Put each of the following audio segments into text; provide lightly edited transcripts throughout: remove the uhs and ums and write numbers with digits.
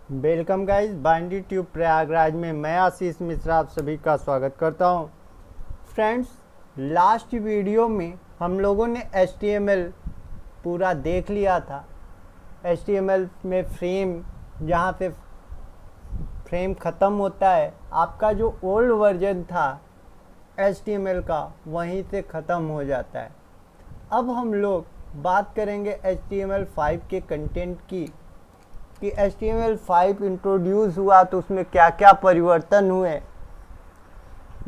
Welcome guys, बाइंडी Tube Prayagraj में मैं आशीष मिश्रा आप सभी का स्वागत करता हूं। फ्रेंड्स, लास्ट वीडियो में हम लोगों ने HTML पूरा देख लिया था। HTML में फ्रेम, जहां से फ्रेम ख़त्म होता है, आपका जो ओल्ड वर्जन था HTML का वहीं से ख़त्म हो जाता है। अब हम लोग बात करेंगे HTML5 के कंटेंट की कि HTML5 इंट्रोड्यूस हुआ तो उसमें क्या क्या परिवर्तन हुए।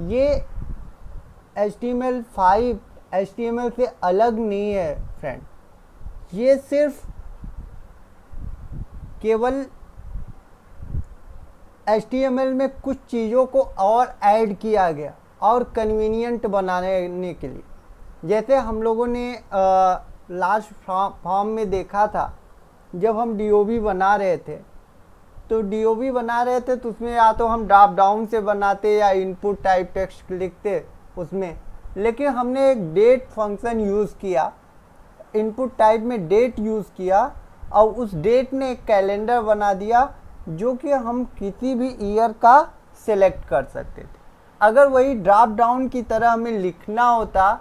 ये HTML5 HTML से अलग नहीं है फ्रेंड, ये सिर्फ केवल HTML में कुछ चीज़ों को और ऐड किया गया और कन्वीनियंट बनाने के लिए। जैसे हम लोगों ने लास्ट फॉर्म में देखा था, जब हम DOB बना रहे थे तो उसमें या तो हम ड्रॉप डाउन से बनाते या इनपुट टाइप टेक्स्ट लिखते उसमें, लेकिन हमने एक डेट फंक्शन यूज़ किया, इनपुट टाइप में डेट यूज़ किया और उस डेट ने एक कैलेंडर बना दिया जो कि हम किसी भी ईयर का सिलेक्ट कर सकते थे। अगर वही ड्रॉप डाउन की तरह हमें लिखना होता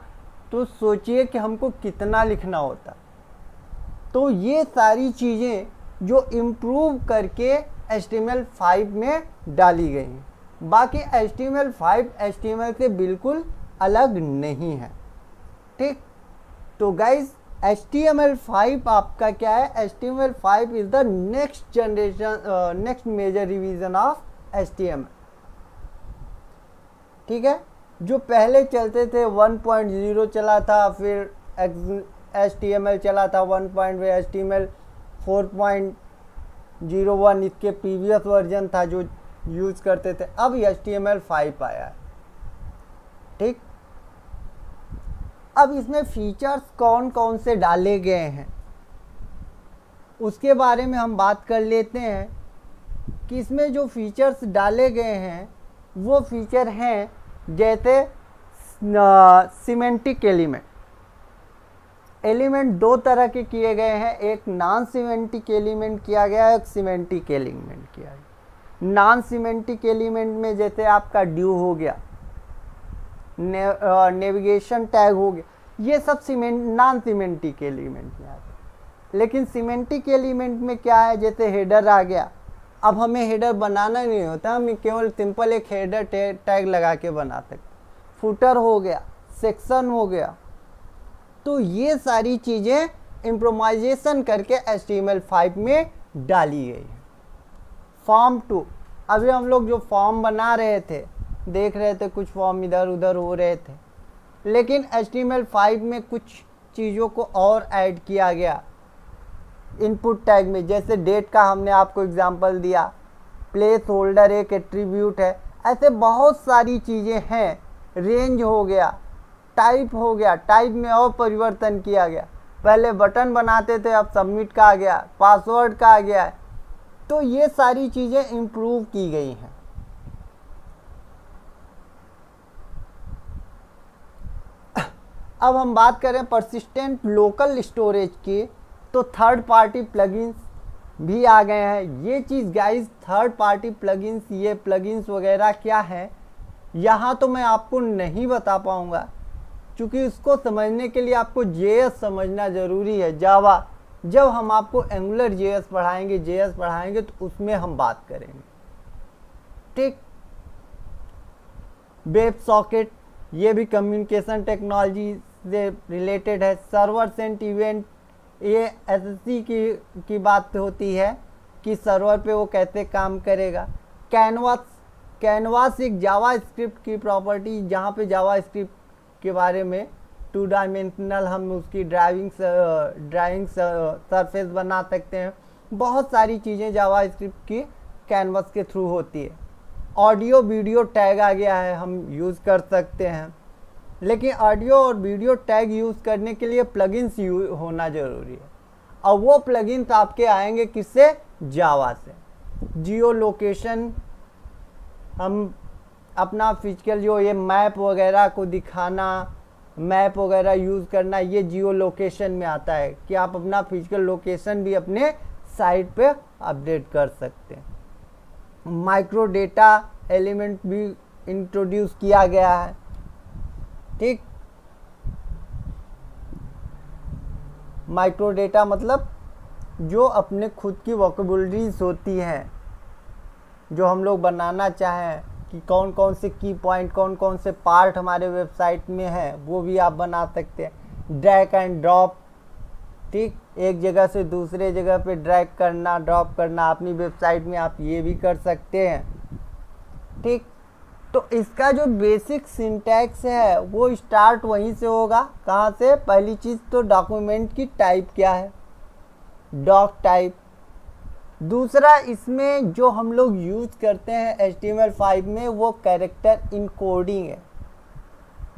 तो सोचिए कि हमको कितना लिखना होता। तो ये सारी चीज़ें जो इम्प्रूव करके HTML5 में डाली गई हैं। बाकी HTML5 HTML से बिल्कुल अलग नहीं है, ठीक। तो गाइज HTML5 आपका क्या है, HTML5 is the next generation, next major revision of HTML, ठीक है। जो पहले चलते थे 1.0 चला था, फिर HTML चला था 1. HTML 4.01 इसके प्रीवियस वर्जन था जो यूज़ करते थे। अब HTML5 आया है, ठीक। अब इसमें फीचर्स कौन कौन से डाले गए हैं उसके बारे में हम बात कर लेते हैं कि इसमें जो फीचर्स डाले गए हैं वो फीचर हैं जैसे सिमेंटिक एलिमेंट दो तरह के किए गए हैं, एक नॉन सिमेंटिक एलिमेंट किया गया है, एक सिमेंटिक एलिमेंट किया गया। नॉन सिमेंटिक एलिमेंट में जैसे आपका ड्यू हो गया, नेविगेशन टैग हो गया, ये सब नॉन सिमेंटिक एलिमेंट में आते हैं। लेकिन सिमेंटिक एलिमेंट में क्या है, जैसे हेडर आ गया, अब हमें हेडर बनाना नहीं होता, हम केवल सिंपल एक हेडर टैग लगा के बना सकते। फुटर हो गया, सेक्शन हो गया, तो ये सारी चीज़ें इम्प्रोवाइजेशन करके HTML5 में डाली गई है। फॉर्म 2, अभी हम लोग जो फॉर्म बना रहे थे, देख रहे थे कुछ फॉर्म इधर उधर हो रहे थे, लेकिन HTML5 में कुछ चीज़ों को और ऐड किया गया इनपुट टैग में। जैसे डेट का हमने आपको एग्जांपल दिया, प्लेस होल्डर एक एट्रीब्यूट है, ऐसे बहुत सारी चीज़ें हैं। रेंज हो गया, टाइप हो गया, टाइप में और परिवर्तन किया गया। पहले बटन बनाते थे, अब सबमिट का आ गया, पासवर्ड का आ गया है। तो ये सारी चीज़ें इम्प्रूव की गई हैं। अब हम बात करें परसिस्टेंट लोकल स्टोरेज की, तो थर्ड पार्टी प्लगइन्स भी आ गए हैं। ये चीज़ गाइस, थर्ड पार्टी प्लगइन्स, ये प्लगइन्स वगैरह क्या है यहाँ तो मैं आपको नहीं बता पाऊँगा, क्योंकि इसको समझने के लिए आपको JS समझना ज़रूरी है, जावा। जब हम आपको एंगुलर JS पढ़ाएंगे तो उसमें हम बात करेंगे, ठीक। वेब सॉकेट, ये भी कम्युनिकेशन टेक्नोलॉजी से रिलेटेड है। सर्वर सेंट इवेंट, ये SSC की बात होती है कि सर्वर पे वो कैसे काम करेगा। कैनवास एक जावास्क्रिप्ट की प्रॉपर्टी, जहाँ पे जावास्क्रिप्ट के बारे में 2 डायमेंशनल हम उसकी ड्राइविंग सरफेस बना सकते हैं। बहुत सारी चीज़ें जावास्क्रिप्ट की कैनवास के थ्रू होती है। ऑडियो वीडियो टैग आ गया है, हम यूज़ कर सकते हैं, लेकिन ऑडियो और वीडियो टैग यूज़ करने के लिए प्लगइन्स होना ज़रूरी है। और वो प्लगइन्स आपके आएंगे किससे, जावा से। जियो लोकेशन, हम अपना फिजिकल जो ये मैप वगैरह को दिखाना, मैप वगैरह यूज़ करना, ये जियो लोकेशन में आता है कि आप अपना फिजिकल लोकेशन भी अपने साइट पे अपडेट कर सकते हैं। माइक्रो डेटा एलिमेंट भी इंट्रोड्यूस किया गया है। ठीक, माइक्रो डेटा मतलब जो अपने खुद की वोकेबुलरीज होती हैं, जो हम लोग बनाना चाहें कि कौन कौन से की पॉइंट, कौन कौन से पार्ट हमारे वेबसाइट में है, वो भी आप बना सकते हैं। ड्रैग एंड ड्रॉप, ठीक, एक जगह से दूसरे जगह पे ड्रैग करना, ड्रॉप करना अपनी वेबसाइट में आप ये भी कर सकते हैं। ठीक, तो इसका जो बेसिक सिंटैक्स है वो स्टार्ट वहीं से होगा। कहाँ से? पहली चीज़ तो डॉक्यूमेंट की टाइप क्या है, डॉक टाइप। दूसरा, इसमें जो हम लोग यूज़ करते हैं HTML5 में वो कैरेक्टर इनकोडिंग है।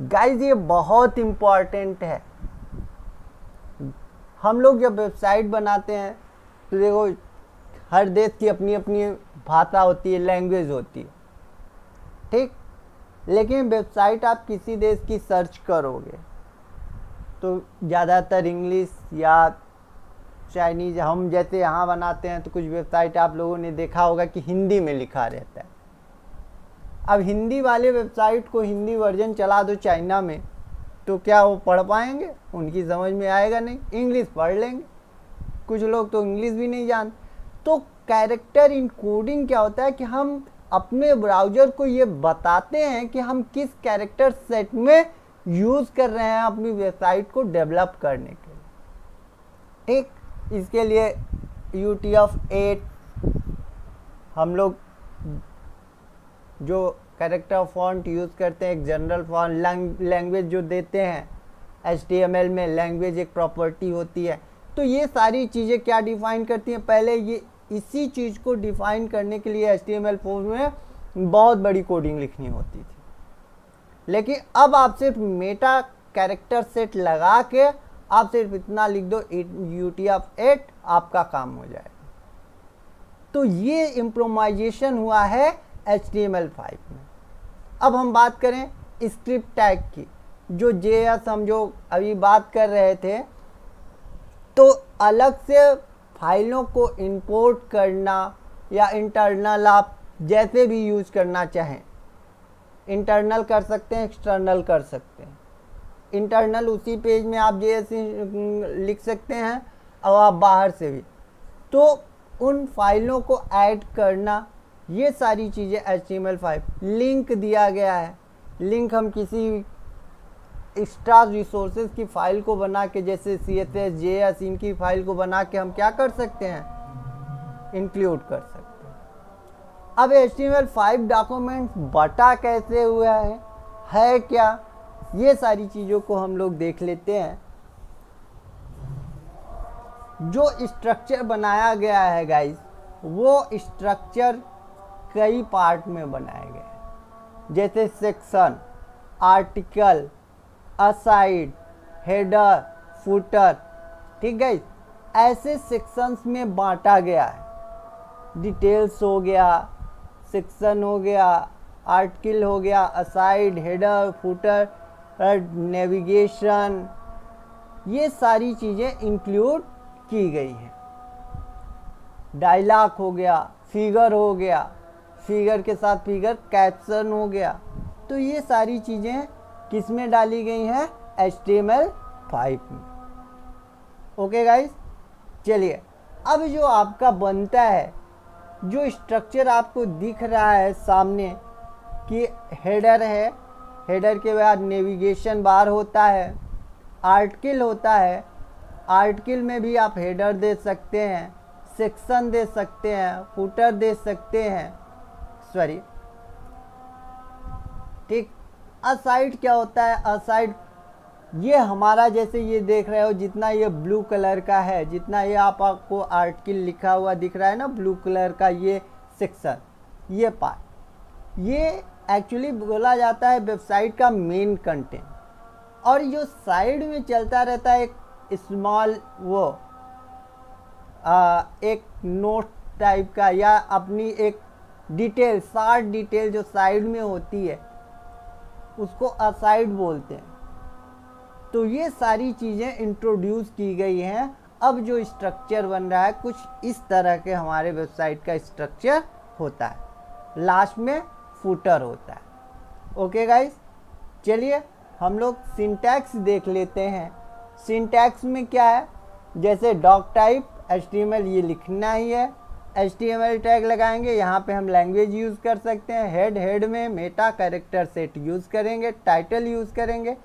गाइस ये बहुत इम्पॉर्टेंट है। हम लोग जब वेबसाइट बनाते हैं तो देखो हर देश की अपनी अपनी भाषा होती है, लैंग्वेज होती है, ठीक। लेकिन वेबसाइट आप किसी देश की सर्च करोगे तो ज़्यादातर इंग्लिश या चाइनीज़, हम जैसे यहाँ बनाते हैं तो कुछ वेबसाइट आप लोगों ने देखा होगा कि हिंदी में लिखा रहता है। अब हिंदी वाले वेबसाइट को हिंदी वर्जन चला दो चाइना में तो क्या वो पढ़ पाएंगे? उनकी समझ में आएगा नहीं। इंग्लिश पढ़ लेंगे, कुछ लोग तो इंग्लिश भी नहीं जानते। तो कैरेक्टर इनकोडिंग क्या होता है कि हम अपने ब्राउज़र को ये बताते हैं कि हम किस कैरेक्टर सेट में यूज़ कर रहे हैं अपनी वेबसाइट को डेवलप करने के लिए, ठीक। इसके लिए UTF-8 हम लोग जो कैरेक्टर फॉन्ट यूज़ करते हैं, एक जनरल फॉन्ट लैंग्वेज जो देते हैं, HTML में लैंग्वेज एक प्रॉपर्टी होती है। तो ये सारी चीज़ें क्या डिफ़ाइन करती हैं? पहले ये इसी चीज़ को डिफ़ाइन करने के लिए HTML4 में बहुत बड़ी कोडिंग लिखनी होती थी, लेकिन अब आप सिर्फ मेटा कैरेक्टर सेट लगा के आप सिर्फ इतना लिख दो UTF-8, आपका काम हो जाएगा। तो ये इम्प्रोवाइजेशन हुआ है HTML5 में। अब हम बात करें स्क्रिप्ट टैग की, जो JS हम जो अभी बात कर रहे थे, तो अलग से फाइलों को इंपोर्ट करना या इंटरनल आप जैसे भी यूज़ करना चाहें, इंटरनल कर सकते हैं, एक्सटर्नल कर सकते हैं। इंटरनल उसी पेज में आप JS लिख सकते हैं और आप बाहर से भी, तो उन फाइलों को ऐड करना, ये सारी चीज़ें HTML5। लिंक दिया गया है, लिंक हम किसी एक्स्ट्रा रिसोर्सेज की फ़ाइल को बना के, जैसे CSS, JS, इनकी फ़ाइल को बना के हम क्या कर सकते हैं? इंक्लूड कर सकते हैं। अब HTML5 डॉक्यूमेंट बटा कैसे हुआ है क्या, ये सारी चीज़ों को हम लोग देख लेते हैं। जो स्ट्रक्चर बनाया गया है गाइस, वो स्ट्रक्चर कई पार्ट में बनाया गया है, जैसे section, article, aside, header, footer, ठीक गाइस। ऐसे सेक्शंस में बांटा गया है। डिटेल्स हो गया, सेक्शन हो गया, आर्टिकल हो गया, असाइड, हेडर, फुटर, नेविगेशन, ये सारी चीज़ें इंक्लूड की गई हैं। डायलॉग हो गया, फिगर हो गया, फिगर के साथ फिगर कैप्शन हो गया। तो ये सारी चीज़ें किस में डाली गई हैं? HTML5 में। ओके गाइस, चलिए अब जो आपका बनता है, जो स्ट्रक्चर आपको दिख रहा है सामने कि हेडर है, हेडर के बाद नेविगेशन बार होता है, आर्टिकल होता है, आर्टिकल में भी आप हेडर दे सकते हैं, सेक्शन दे सकते हैं, फुटर दे सकते हैं, सॉरी, ठीक। असाइड क्या होता है? असाइड ये हमारा, जैसे ये देख रहे हो, जितना ये ब्लू कलर का है, जितना ये आपको आर्टिकल लिखा हुआ दिख रहा है ना ब्लू कलर का, ये सेक्शन, ये पार्ट, ये एक्चुअली बोला जाता है वेबसाइट का मेन कंटेंट। और जो साइड में चलता रहता है एक स्मॉल वो एक नोट टाइप का, या अपनी एक डिटेल, शार्ट डिटेल जो साइड में होती है, उसको असाइड बोलते हैं। तो ये सारी चीज़ें इंट्रोड्यूस की गई हैं अब जो स्ट्रक्चर बन रहा है कुछ इस तरह के हमारे वेबसाइट का स्ट्रक्चर होता है, लास्ट में फुटर होता है। ओके गाइस, चलिए हम लोग सिंटैक्स देख लेते हैं। सिंटैक्स में क्या है, जैसे डॉक टाइप HTML ये लिखना ही है, HTML टैग लगाएंगे, यहाँ पे हम लैंग्वेज यूज़ कर सकते हैं, हेड में मेटा कैरेक्टर सेट यूज़ करेंगे, टाइटल यूज़ करेंगे।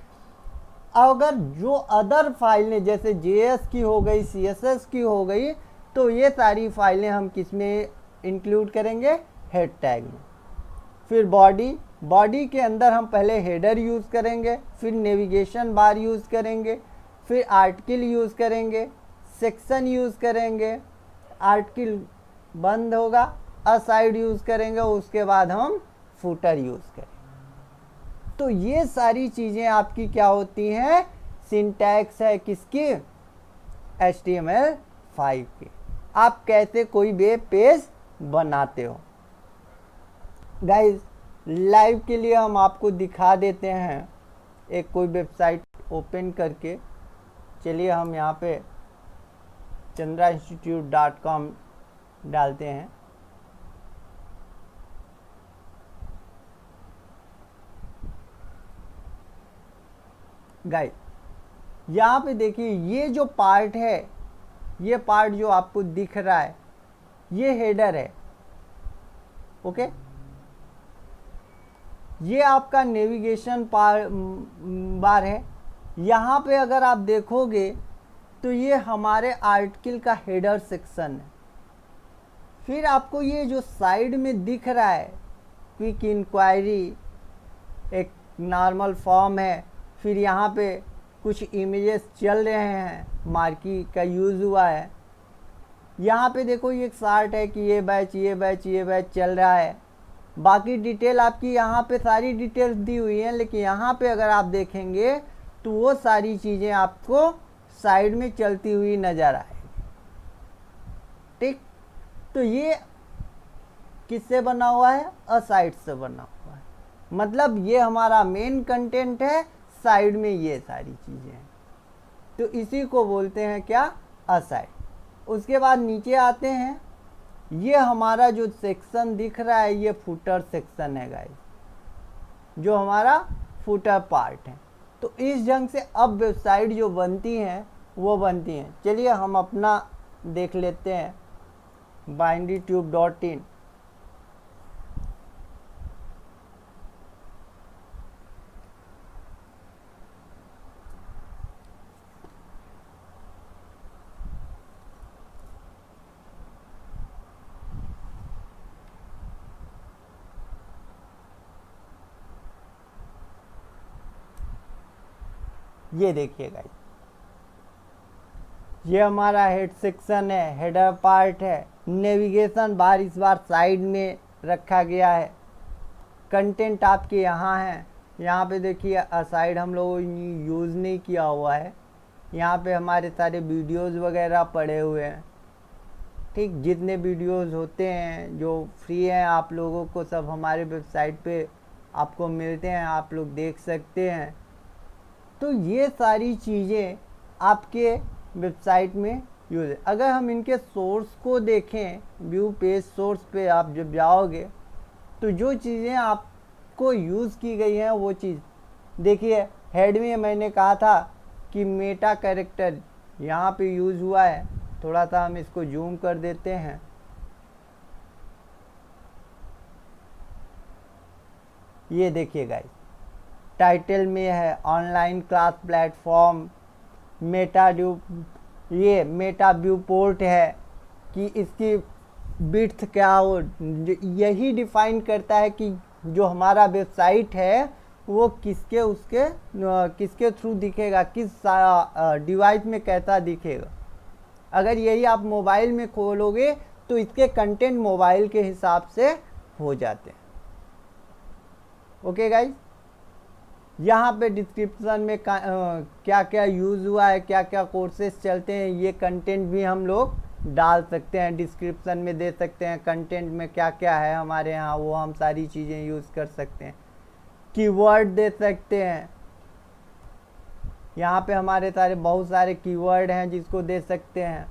अगर जो अदर फाइलें जैसे JS की हो गई, CSS की हो गई, तो ये सारी फाइलें हम किस में इंक्लूड करेंगे, हेड टैग में। फिर बॉडी के अंदर हम पहले हेडर यूज़ करेंगे, फिर नेविगेशन बार यूज़ करेंगे, फिर आर्टिकल यूज़ करेंगे, सेक्शन यूज़ करेंगे, आर्टिकल बंद होगा, असाइड यूज़ करेंगे, उसके बाद हम फुटर यूज़ करेंगे। तो ये सारी चीज़ें आपकी क्या होती हैं, सिंटैक्स है किसकी, HTML5 की। आप कैसे कोई वेब पेज बनाते हो। गाइस, लाइव के लिए हम आपको दिखा देते हैं एक कोई वेबसाइट ओपन करके। चलिए हम यहाँ पे chandrainstitute.com डालते हैं। गाइस, यहाँ पे देखिए ये जो पार्ट है, ये पार्ट जो आपको दिख रहा है, ये हेडर है। ओके, ये आपका नेविगेशन बार है। यहाँ पे अगर आप देखोगे तो ये हमारे आर्टिकल का हेडर सेक्शन है। फिर आपको ये जो साइड में दिख रहा है, क्विक इंक्वायरी, एक नॉर्मल फॉर्म है, फिर यहाँ पे कुछ इमेजेस चल रहे हैं, मार्की का यूज़ हुआ है। यहाँ पे देखो ये एक चार्ट है कि ये बैच चल रहा है। बाकी डिटेल आपकी यहाँ पे सारी डिटेल्स दी हुई हैं, लेकिन यहाँ पे अगर आप देखेंगे तो वो सारी चीज़ें आपको साइड में चलती हुई नज़र आएगी। ठीक, तो ये किससे बना हुआ है, असाइड से बना हुआ है। मतलब ये हमारा मेन कंटेंट है, साइड में ये सारी चीज़ें हैं, तो इसी को बोलते हैं क्या, असाइड। उसके बाद नीचे आते हैं, ये हमारा जो सेक्शन दिख रहा है ये फुटर सेक्शन है गाइस, जो हमारा फुटर पार्ट है। तो इस ढंग से अब वेबसाइट जो बनती हैं वो बनती हैं। चलिए हम अपना देख लेते हैं, binditube.in। ये देखिए गाइस, ये हमारा हेड सेक्शन है, हेडर पार्ट है। नेविगेशन बार इस बार साइड में रखा गया है। कंटेंट आपके यहाँ है, यहाँ पे देखिए असाइड हम लोगों ने यूज़ नहीं किया हुआ है। यहाँ पे हमारे सारे वीडियोस वगैरह पड़े हुए हैं। ठीक, जितने वीडियोस होते हैं जो फ्री हैं आप लोगों को, सब हमारे वेबसाइट पे आपको मिलते हैं, आप लोग देख सकते हैं। तो ये सारी चीज़ें आपके वेबसाइट में यूज़ है। अगर हम इनके सोर्स को देखें, व्यू पेज सोर्स पे आप जब जाओगे तो जो चीज़ें आपको यूज़ की गई हैं वो चीज़ देखिए। हेड में मैंने कहा था कि मेटा कैरेक्टर यहाँ पे यूज़ हुआ है। थोड़ा सा हम इसको जूम कर देते हैं। ये देखिए गाइस, टाइटल में है ऑनलाइन क्लास प्लेटफॉर्म, ये मेटा व्यू पोर्ट है कि इसकी विड्थ क्या हो, यही डिफाइन करता है कि जो हमारा वेबसाइट है वो किसके थ्रू दिखेगा, किस डिवाइस में कैसा दिखेगा। अगर यही आप मोबाइल में खोलोगे तो इसके कंटेंट मोबाइल के हिसाब से हो जाते हैं। ओके गाइस, यहाँ पे डिस्क्रिप्शन में क्या क्या यूज़ हुआ है, क्या क्या कोर्सेज चलते हैं, ये कंटेंट भी हम लोग डाल सकते हैं, डिस्क्रिप्शन में दे सकते हैं। कंटेंट में क्या क्या है हमारे यहाँ वो हम सारी चीज़ें यूज़ कर सकते हैं। कीवर्ड दे सकते हैं, यहाँ पे हमारे सारे बहुत सारे कीवर्ड हैं जिसको दे सकते हैं,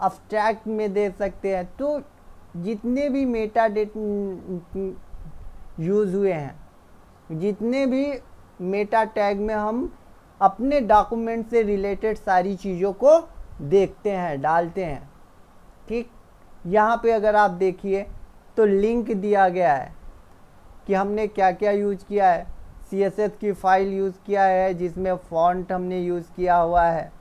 अब्स्ट्रैक्ट में दे सकते हैं। तो जितने भी मेटा यूज़ हुए हैं, जितने भी मेटा टैग में हम अपने डॉक्यूमेंट से रिलेटेड सारी चीज़ों को देखते हैं, डालते हैं। ठीक, यहाँ पे अगर आप देखिए तो लिंक दिया गया है कि हमने क्या क्या यूज किया है। CSS की फ़ाइल यूज़ किया है जिसमें फॉन्ट हमने यूज़ किया हुआ है।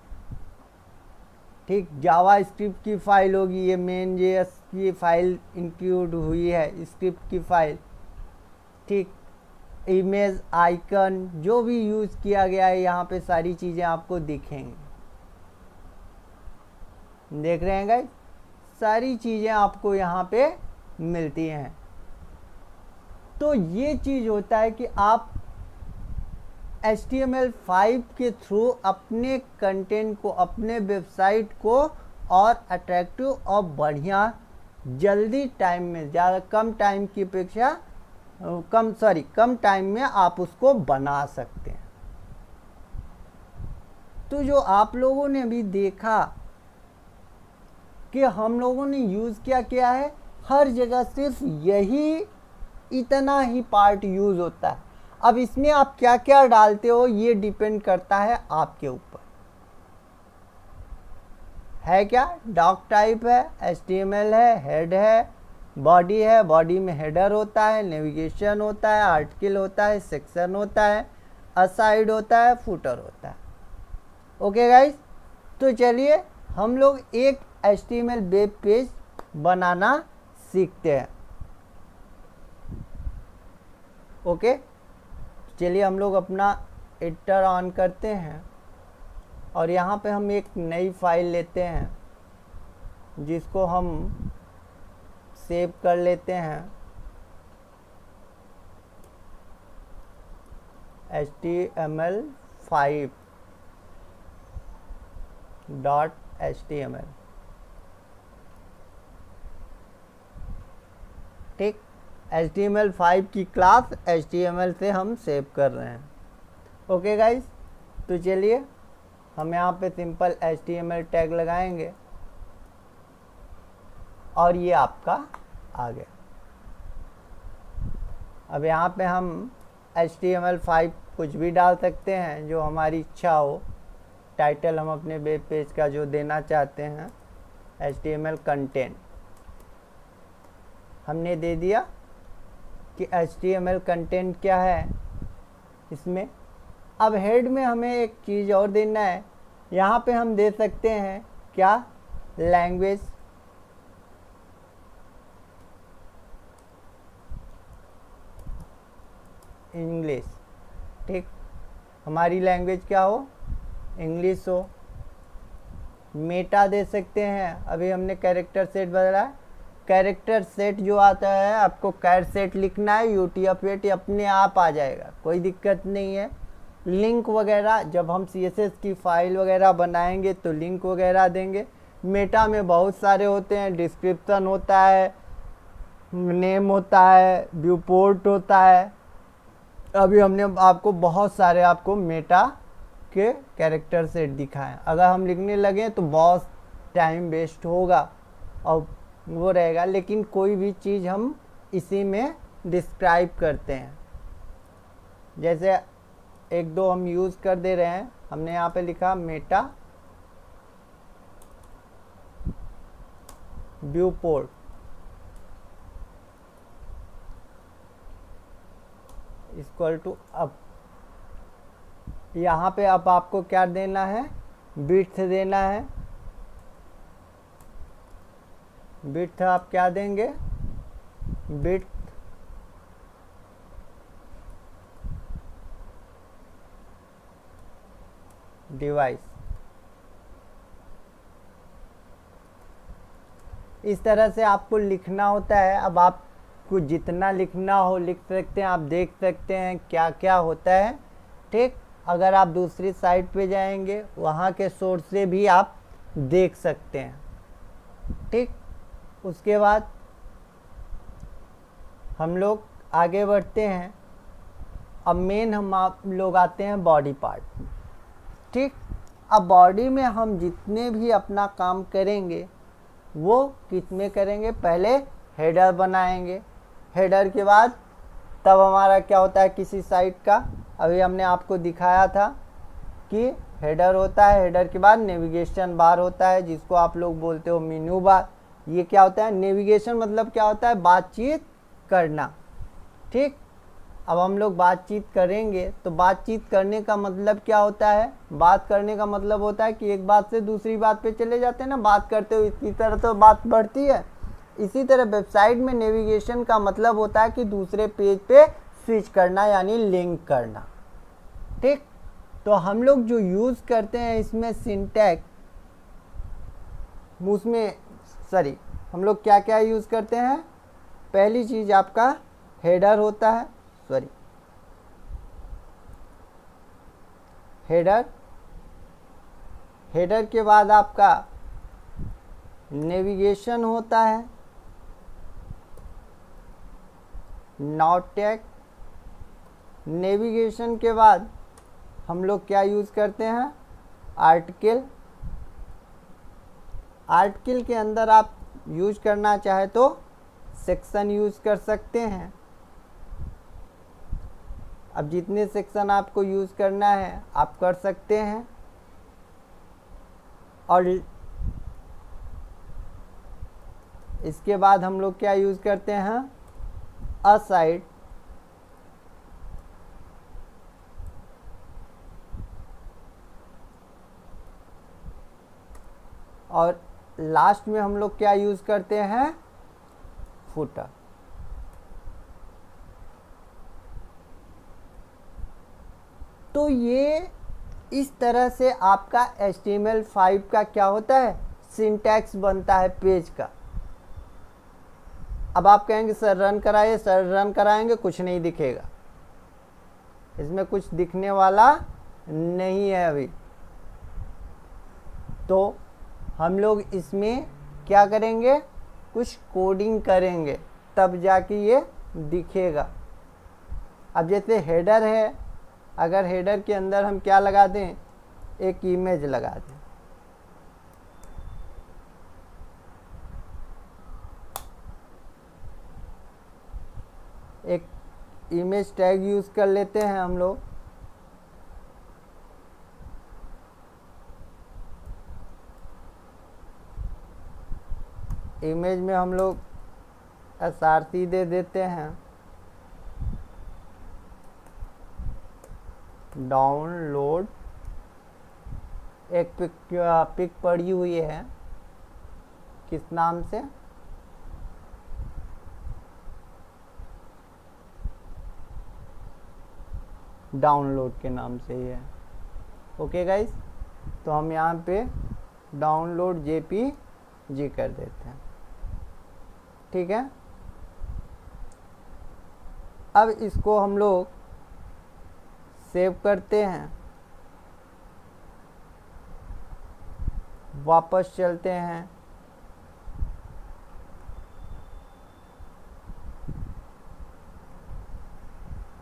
ठीक, जावा स्क्रिप्ट की फ़ाइल होगी, ये मेन JS की फ़ाइल इंक्लूड हुई है, स्क्रिप्ट की फ़ाइल। ठीक, इमेज, आइकन जो भी यूज़ किया गया है यहाँ पे सारी चीज़ें आपको दिखेंगी। देख रहे हैं गाइस, सारी चीज़ें आपको यहाँ पे मिलती हैं। तो ये चीज़ होता है कि आप HTML5 के थ्रू अपने कंटेंट को, अपने वेबसाइट को और अट्रैक्टिव और बढ़िया, जल्दी टाइम में, ज़्यादा कम टाइम की अपेक्षा कम टाइम में आप उसको बना सकते हैं। तो जो आप लोगों ने अभी देखा कि हम लोगों ने यूज़ क्या है, हर जगह सिर्फ यही इतना ही पार्ट यूज़ होता है। अब इसमें आप क्या क्या डालते हो ये डिपेंड करता है आपके ऊपर। है क्या, डॉक टाइप है, HTML है, हेड है, बॉडी है, बॉडी में हेडर होता है, नेविगेशन होता है, आर्टिकल होता है, सेक्शन होता है, असाइड होता है, फुटर होता है। ओके गाइस, तो चलिए हम लोग एक HTML वेब पेज बनाना सीखते हैं। ओके, चलिए हम लोग अपना एडिटर ऑन करते हैं और यहाँ पे हम एक नई फाइल लेते हैं जिसको हम सेव कर लेते हैं HTML5.html। ठीक, HTML5 की क्लास HTML से हम सेव कर रहे हैं। ओके गाइस, तो चलिए हम यहाँ पे सिंपल HTML टैग लगाएंगे और ये आपका आ गया। अब यहाँ पे हम HTML5 कुछ भी डाल सकते हैं जो हमारी इच्छा हो। टाइटल हम अपने वेब पेज का जो देना चाहते हैं, HTML कंटेंट हमने दे दिया कि HTML कंटेंट क्या है इसमें। अब हेड में हमें एक चीज़ और देना है, यहाँ पे हम दे सकते हैं क्या, लैंग्वेज। इंग्लिश। ठीक, हमारी लैंग्वेज क्या हो, इंग्लिश हो। मेटा दे सकते हैं, अभी हमने कैरेक्टर सेट बदला। कैरेक्टर सेट जो आता है, आपको कैर सेट लिखना है, UTF-8 अपने आप आ जाएगा, कोई दिक्कत नहीं है। लिंक वगैरह जब हम CSS की फ़ाइल वगैरह बनाएंगे तो लिंक वगैरह देंगे। मेटा में बहुत सारे होते हैं, डिस्क्रिप्शन होता है, नेम होता है, व्यू पोर्ट होता है। अभी हमने आपको बहुत सारे आपको मेटा के कैरेक्टर सेट दिखाएं। अगर हम लिखने लगे तो बहुत टाइम वेस्ट होगा और वो रहेगा, लेकिन कोई भी चीज़ हम इसी में डिस्क्राइब करते हैं। जैसे एक दो हम यूज़ कर दे रहे हैं, हमने यहाँ पे लिखा meta viewport, equal to up. यहाँ पे अब आपको क्या देना है, बिट्स देना है। बिट्स आप क्या देंगे, बिट डिवाइस। इस तरह से आपको लिखना होता है। अब आपको जितना लिखना हो लिख सकते हैं, आप देख सकते हैं क्या क्या होता है। ठीक, अगर आप दूसरी साइट पे जाएंगे वहाँ के सोर्स से भी आप देख सकते हैं। ठीक, उसके बाद हम लोग आगे बढ़ते हैं। अब मेन हम आप लोग आते हैं बॉडी पार्ट में। ठीक। अब बॉडी में हम जितने भी अपना काम करेंगे वो किस में करेंगे, पहले हेडर बनाएंगे, हेडर के बाद तब हमारा क्या होता है किसी साइट का, अभी हमने आपको दिखाया था कि हेडर होता है, हेडर के बाद नेविगेशन बार होता है जिसको आप लोग बोलते हो मेनू बार। ये क्या होता है, नेविगेशन मतलब क्या होता है, बातचीत करना। ठीक। अब हम लोग बातचीत करेंगे तो बातचीत करने का मतलब क्या होता है, बात करने का मतलब होता है कि एक बात से दूसरी बात पे चले जाते हैं ना, बात करते हो इसी तरह तो बात बढ़ती है। इसी तरह वेबसाइट में नेविगेशन का मतलब होता है कि दूसरे पेज पे स्विच करना यानी लिंक करना। ठीक। तो हम लोग जो यूज़ करते हैं इसमें सिंटैक्स, हम लोग क्या क्या यूज़ करते हैं, पहली चीज़ आपका हेडर होता है, हेडर के बाद आपका नेविगेशन होता है, नॉट टैग। नेविगेशन के बाद हम लोग क्या यूज़ करते हैं, आर्टिकल। आर्टिकल के अंदर आप यूज करना चाहे तो सेक्शन यूज कर सकते हैं। अब जितने सेक्शन आपको यूज़ करना है आप कर सकते हैं। और इसके बाद हम लोग क्या यूज़ करते हैं, असाइड। और लास्ट में हम लोग क्या यूज़ करते हैं, फुटर। तो ये इस तरह से आपका HTML5 का क्या होता है, सिंटैक्स बनता है पेज का। अब आप कहेंगे सर रन कराइए, सर रन कराएंगे कुछ नहीं दिखेगा, इसमें कुछ दिखने वाला नहीं है अभी। तो हम लोग इसमें क्या करेंगे, कुछ कोडिंग करेंगे तब जाके ये दिखेगा। अब जैसे हेडर है, अगर हेडर के अंदर हम क्या लगा दें, एक इमेज लगा दें, एक इमेज टैग यूज़ कर लेते हैं हम लोग। इमेज में हम लोग SRC दे देते हैं, डाउनलोड। एक पिक पड़ी हुई है, किस नाम से, डाउनलोड के नाम से ही है। ओके गाइस, तो हम यहाँ पे डाउनलोड JPG कर देते हैं। ठीक है। अब इसको हम लोग सेव करते हैं, वापस चलते हैं,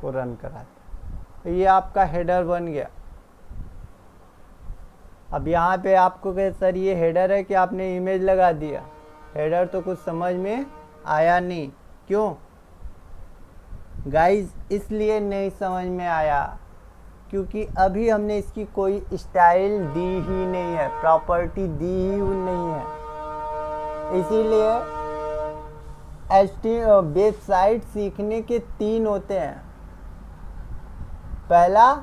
को रन कराते। तो ये आपका हेडर बन गया। अब यहाँ पे आपको कहे सर ये हेडर है कि आपने इमेज लगा दिया, हेडर तो कुछ समझ में आया नहीं। क्यों गाइस, इसलिए नहीं समझ में आया क्योंकि अभी हमने इसकी कोई स्टाइल दी ही नहीं है, प्रॉपर्टी दी ही नहीं है। इसीलिए वेबसाइट सीखने के 3 होते हैं। पहला,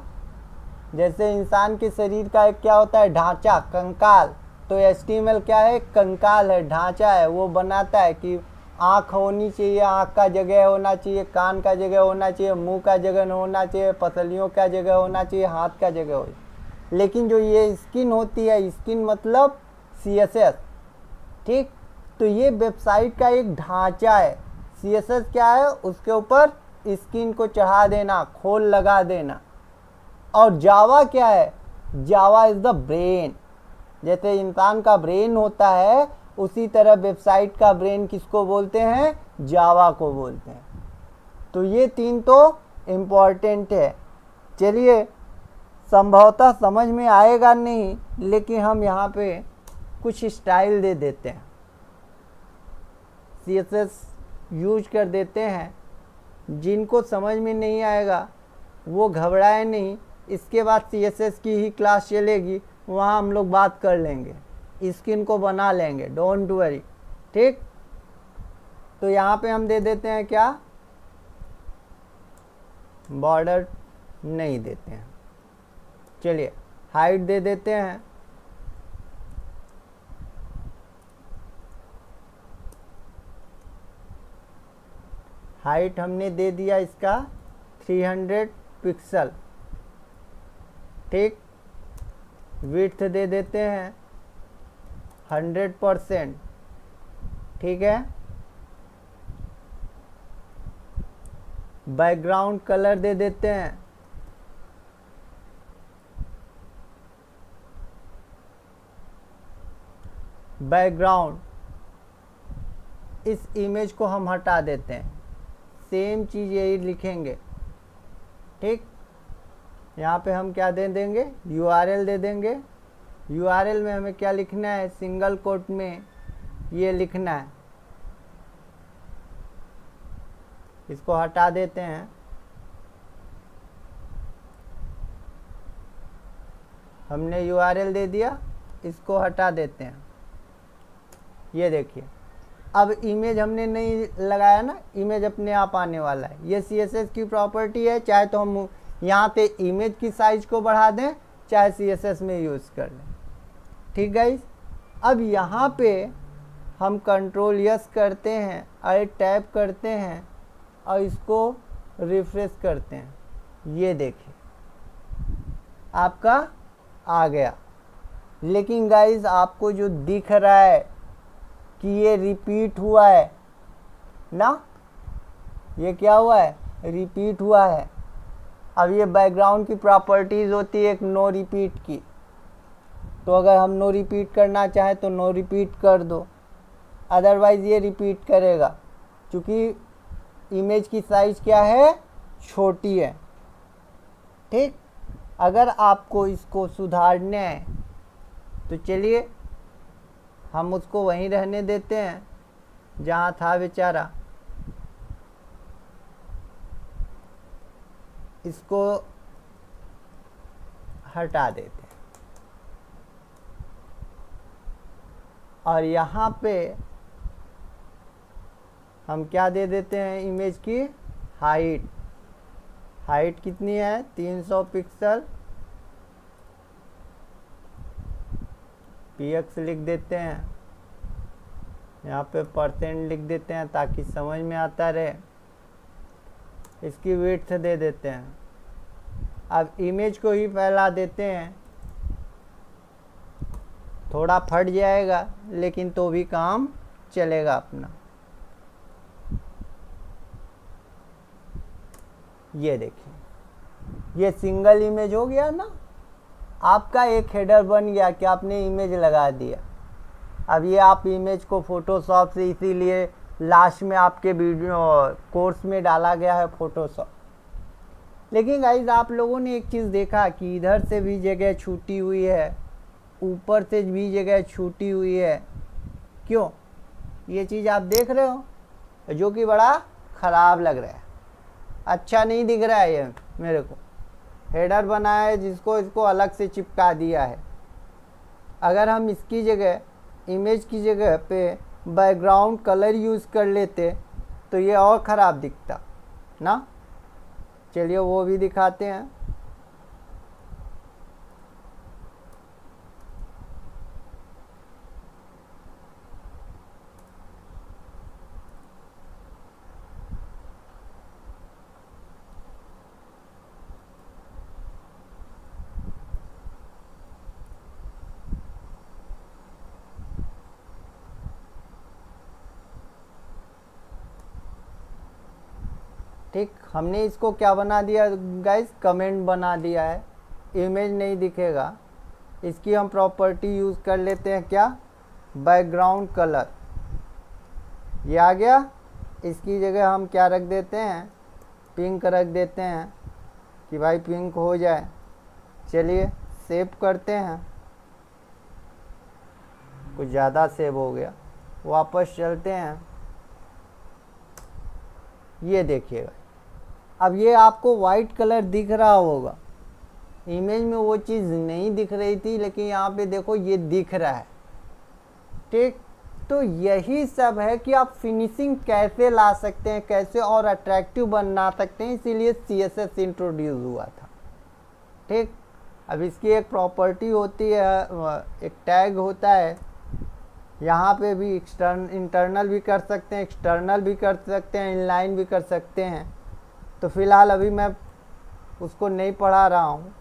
जैसे इंसान के शरीर का एक क्या होता है, ढांचा, कंकाल। तो HTML क्या है, कंकाल है, ढांचा है, वो बनाता है कि आँख होनी चाहिए, आँख का जगह होना चाहिए, कान का जगह होना चाहिए, मुंह का जगह होना चाहिए, पसलियों का जगह होना चाहिए, हाथ का जगह हो। लेकिन जो ये स्किन होती है, स्किन मतलब CSS। ठीक। तो ये वेबसाइट का एक ढांचा है। CSS क्या है, उसके ऊपर स्किन को चढ़ा देना, खोल लगा देना। और जावा क्या है, जावा इज द ब्रेन। जैसे इंसान का ब्रेन होता है उसी तरह वेबसाइट का ब्रेन किसको बोलते हैं, जावा को बोलते हैं। तो ये 3 तो इम्पॉर्टेंट है। चलिए संभवतः समझ में आएगा नहीं, लेकिन हम यहाँ पे कुछ स्टाइल दे देते हैं, CSS यूज कर देते हैं। जिनको समझ में नहीं आएगा वो घबराए नहीं, इसके बाद CSS की ही क्लास चलेगी, वहाँ हम लोग बात कर लेंगे, स्क्रीन को बना लेंगे, डोंट वरी। ठीक, तो यहाँ पे हम दे देते हैं क्या, बॉर्डर नहीं देते हैं। चलिए हाइट दे देते हैं, हाइट हमने दे दिया इसका 300 पिक्सल। ठीक, विड्थ दे देते हैं 100%। ठीक है, बैकग्राउंड कलर दे देते हैं बैकग्राउंड, इस इमेज को हम हटा देते हैं, सेम चीज़ यही लिखेंगे। ठीक, यहाँ पे हम क्या दे देंगे, URL दे देंगे। URL में हमें क्या लिखना है, सिंगल कोट में ये लिखना है, इसको हटा देते हैं। हमने URL दे दिया, इसको हटा देते हैं। ये देखिए, अब इमेज हमने नहीं लगाया ना, इमेज अपने आप आने वाला है। ये CSS की प्रॉपर्टी है, चाहे तो हम यहाँ पे इमेज की साइज को बढ़ा दें, चाहे CSS में यूज़ कर लें। ठीक गाइस, अब यहाँ पे हम कंट्रोल यस करते हैं, Alt टैप करते हैं और इसको रिफ्रेश करते हैं। ये देखिए आपका आ गया। लेकिन गाइस आपको जो दिख रहा है कि ये रिपीट हुआ है ना, ये क्या हुआ है, रिपीट हुआ है। अब ये बैकग्राउंड की प्रॉपर्टीज़ होती है एक नो रिपीट की, तो अगर हम नो रिपीट करना चाहें तो नो रिपीट कर दो, अदरवाइज़ ये रिपीट करेगा, क्योंकि इमेज की साइज़ क्या है, छोटी है। ठीक, अगर आपको इसको सुधारना है तो चलिए हम उसको वहीं रहने देते हैं जहाँ था बेचारा, इसको हटा देते हैं और यहाँ पे हम क्या दे देते हैं, इमेज की हाइट। हाइट कितनी है, 300 पिक्सल। px लिख देते हैं, यहाँ पे % लिख देते हैं ताकि समझ में आता रहे। इसकी विड्थ दे देते हैं। अब इमेज को ही फैला देते हैं, थोड़ा फट जाएगा लेकिन तो भी काम चलेगा अपना। ये देखिए, ये सिंगल इमेज हो गया ना, आपका एक हेडर बन गया कि आपने इमेज लगा दिया। अब ये आप इमेज को फोटोशॉप से, इसीलिए लास्ट में आपके वीडियो कोर्स में डाला गया है फोटोशॉप। लेकिन गाइज आप लोगों ने एक चीज़ देखा कि इधर से भी जगह छूटी हुई है, ऊपर से भी जगह छूटी हुई है। क्यों, ये चीज़ आप देख रहे हो, जो कि बड़ा ख़राब लग रहा है, अच्छा नहीं दिख रहा है। ये मेरे को हेडर बनाया है जिसको इसको अलग से चिपका दिया है। अगर हम इसकी जगह, इमेज की जगह पे बैकग्राउंड कलर यूज़ कर लेते तो ये और ख़राब दिखता ना। चलिए वो भी दिखाते हैं। ठीक, हमने इसको क्या बना दिया गाइस, कमेंट बना दिया है, इमेज नहीं दिखेगा। इसकी हम प्रॉपर्टी यूज़ कर लेते हैं क्या, बैकग्राउंड कलर। ये आ गया, इसकी जगह हम क्या रख देते हैं, पिंक रख देते हैं कि भाई पिंक हो जाए। चलिए सेव करते हैं, कुछ ज़्यादा सेव हो गया, वापस चलते हैं। ये देखिएगा, अब ये आपको वाइट कलर दिख रहा होगा, इमेज में वो चीज़ नहीं दिख रही थी, लेकिन यहाँ पे देखो ये दिख रहा है। ठीक, तो यही सब है कि आप फिनिशिंग कैसे ला सकते हैं, कैसे और अट्रैक्टिव बना सकते हैं, इसीलिए CSS इंट्रोड्यूस हुआ था। ठीक, अब इसकी एक प्रॉपर्टी होती है, एक टैग होता है, यहाँ पे भी इंटरनल भी कर सकते हैं, एक्सटर्नल भी कर सकते हैं, इनलाइन भी कर सकते हैं। तो फिलहाल अभी मैं उसको नहीं पढ़ा रहा हूँ,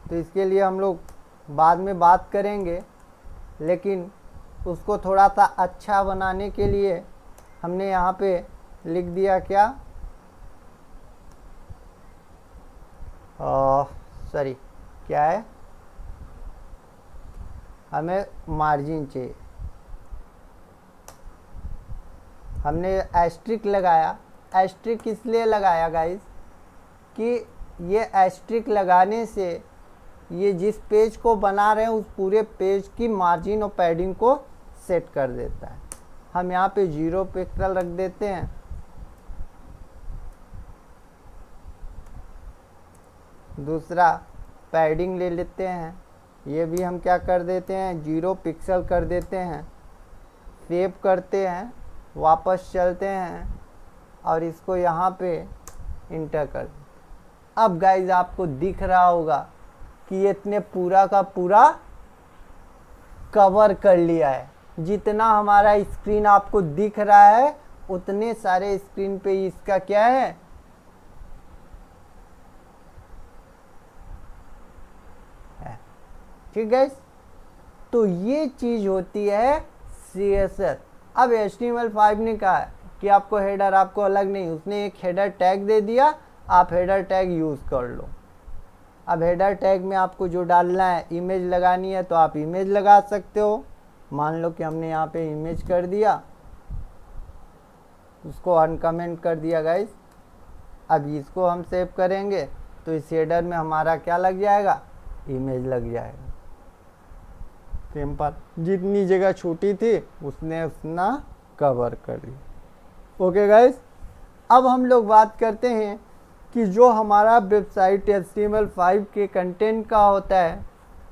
तो इसके लिए हम लोग बाद में बात करेंगे। लेकिन उसको थोड़ा सा अच्छा बनाने के लिए हमने यहाँ पे लिख दिया क्या, सॉरी क्या है, हमें मार्जिन चाहिए, हमने एस्ट्रिक लगाया। एस्ट्रिक इसलिए लगाया गाइस कि ये एस्ट्रिक लगाने से ये जिस पेज को बना रहे हैं उस पूरे पेज की मार्जिन और पैडिंग को सेट कर देता है। हम यहाँ पे 0 पिक्सल रख देते हैं। दूसरा पैडिंग ले लेते हैं, ये भी हम क्या कर देते हैं 0 पिक्सल कर देते हैं। सेव करते हैं, वापस चलते हैं और इसको यहाँ पे इंटर कर। अब गाइज आपको दिख रहा होगा कि ये इतने पूरा का पूरा कवर कर लिया है। जितना हमारा स्क्रीन आपको दिख रहा है उतने सारे स्क्रीन पे इसका क्या है, ठीक है। तो ये चीज होती है CSS। अब HTML5 ने कहा कि आपको हेडर आपको अलग नहीं, उसने एक हेडर टैग दे दिया, आप हेडर टैग यूज कर लो। अब हेडर टैग में आपको जो डालना है, इमेज लगानी है तो आप इमेज लगा सकते हो। मान लो कि हमने यहाँ पे इमेज कर दिया, उसको अनकमेंट कर दिया गाइस। अब इसको हम सेव करेंगे तो इस हेडर में हमारा क्या लग जाएगा, इमेज लग जाएगा। सिंपल, जितनी जगह छोटी थी उसने उतना कवर कर ली। ओके गाइस, अब हम लोग बात करते हैं कि जो हमारा वेबसाइट HTML5 के कंटेंट का होता है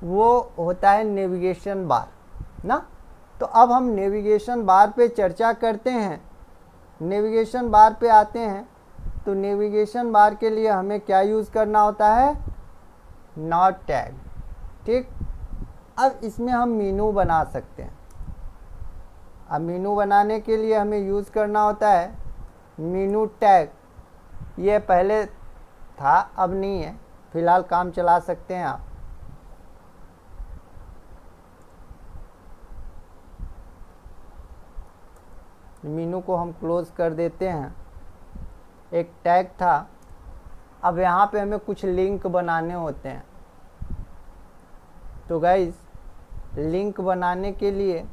वो होता है नेविगेशन बार ना। तो अब हम नेविगेशन बार पे चर्चा करते हैं। नेविगेशन बार पे आते हैं तो नेविगेशन बार के लिए हमें क्या यूज़ करना होता है, नॉट टैग। ठीक, अब इसमें हम मीनू बना सकते हैं। अब मीनू बनाने के लिए हमें यूज़ करना होता है मीनू टैग। ये पहले था, अब नहीं है, फिलहाल काम चला सकते हैं आप। मीनू को हम क्लोज कर देते हैं। एक टैग था, अब यहाँ पे हमें कुछ लिंक बनाने होते हैं। तो गाइस, लिंक बनाने के लिए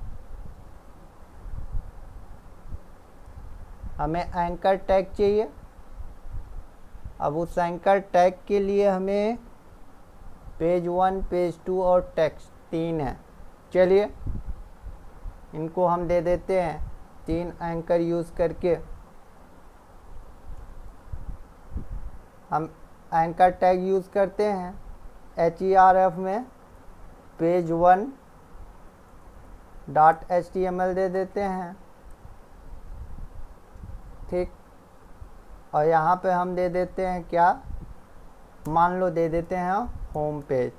हमें एंकर टैग चाहिए। अब उस एंकर टैग के लिए हमें पेज 1, पेज 2 और टेक्स्ट 3 है। चलिए इनको हम दे देते हैं 3 एंकर यूज़ करके। हम एंकर टैग यूज़ करते हैं href में पेज 1 .html दे देते हैं। ठीक, और यहाँ पे हम दे देते हैं क्या, मान लो दे देते हैं होम पेज।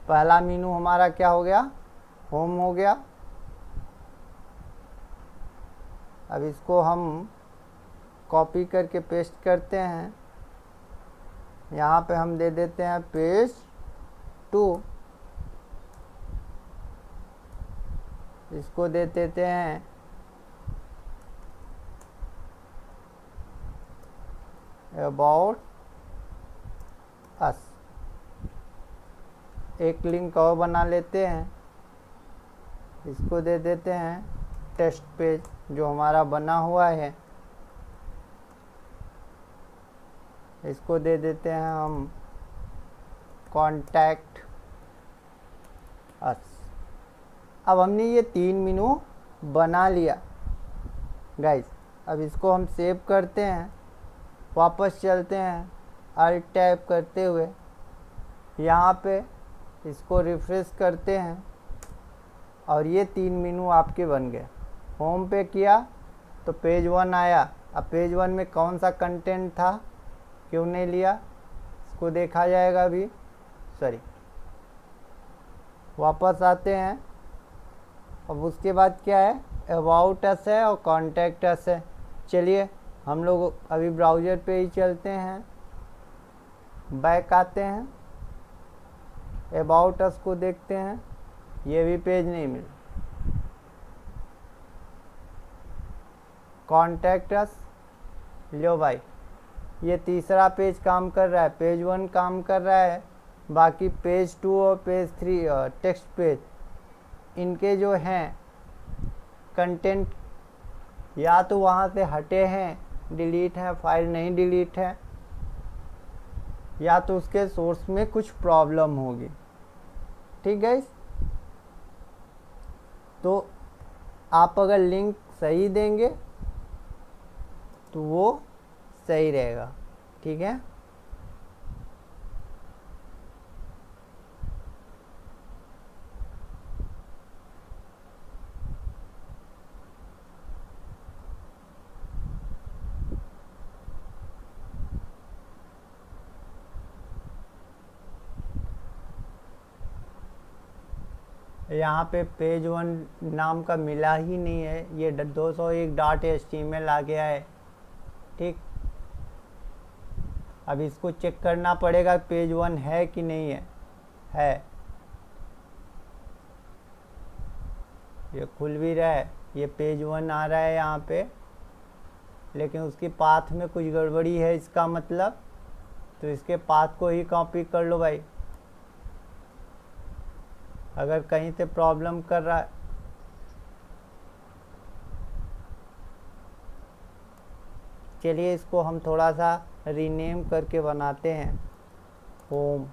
पहला मीनू हमारा क्या हो गया, होम हो गया। अब इसको हम कॉपी करके पेस्ट करते हैं। यहाँ पे हम दे देते हैं पेज 2, इसको दे देते हैं अबाउट अस। एक लिंक और बना लेते हैं, इसको दे देते हैं टेस्ट पेज जो हमारा बना हुआ है। इसको दे देते हैं हम कॉन्टैक्ट अस। अब हमने ये 3 मेनू बना लिया गाइस। अब इसको हम सेव करते हैं, वापस चलते हैं, अल्ट टैप करते हुए यहाँ पे इसको रिफ्रेश करते हैं और ये 3 मेनू आपके बन गए। होम पे किया तो पेज 1 आया। अब पेज 1 में कौन सा कंटेंट था, क्यों नहीं लिया, इसको देखा जाएगा अभी। सॉरी, वापस आते हैं। अब उसके बाद क्या है, अबाउट अस है और कॉन्टैक्ट अस है। चलिए हम लोग अभी ब्राउज़र पे ही चलते हैं, बैक आते हैं, अबाउट अस को देखते हैं, ये भी पेज नहीं मिला। कॉन्टैक्ट अस, लो भाई ये तीसरा पेज काम कर रहा है, पेज 1 काम कर रहा है, बाकी पेज 2 और पेज 3 टेक्स्ट पेज इनके जो हैं कंटेंट या तो वहाँ से हटे हैं, डिलीट हैं, फाइल नहीं डिलीट है, या तो उसके सोर्स में कुछ प्रॉब्लम होगी। ठीक गाइस, तो आप अगर लिंक सही देंगे तो वो सही रहेगा। ठीक है, यहाँ पे पेज 1 नाम का मिला ही नहीं है, ये 201 डॉट HTML आ गया है। ठीक, अब इसको चेक करना पड़ेगा पेज 1 है कि नहीं है। ये खुल भी रहा है, ये पेज 1 आ रहा है यहाँ पे, लेकिन उसकी पाथ में कुछ गड़बड़ी है, इसका मतलब तो इसके पाथ को ही कॉपी कर लो भाई, अगर कहीं से प्रॉब्लम कर रहा है। चलिए इसको हम थोड़ा सा रीनेम करके बनाते हैं, होम।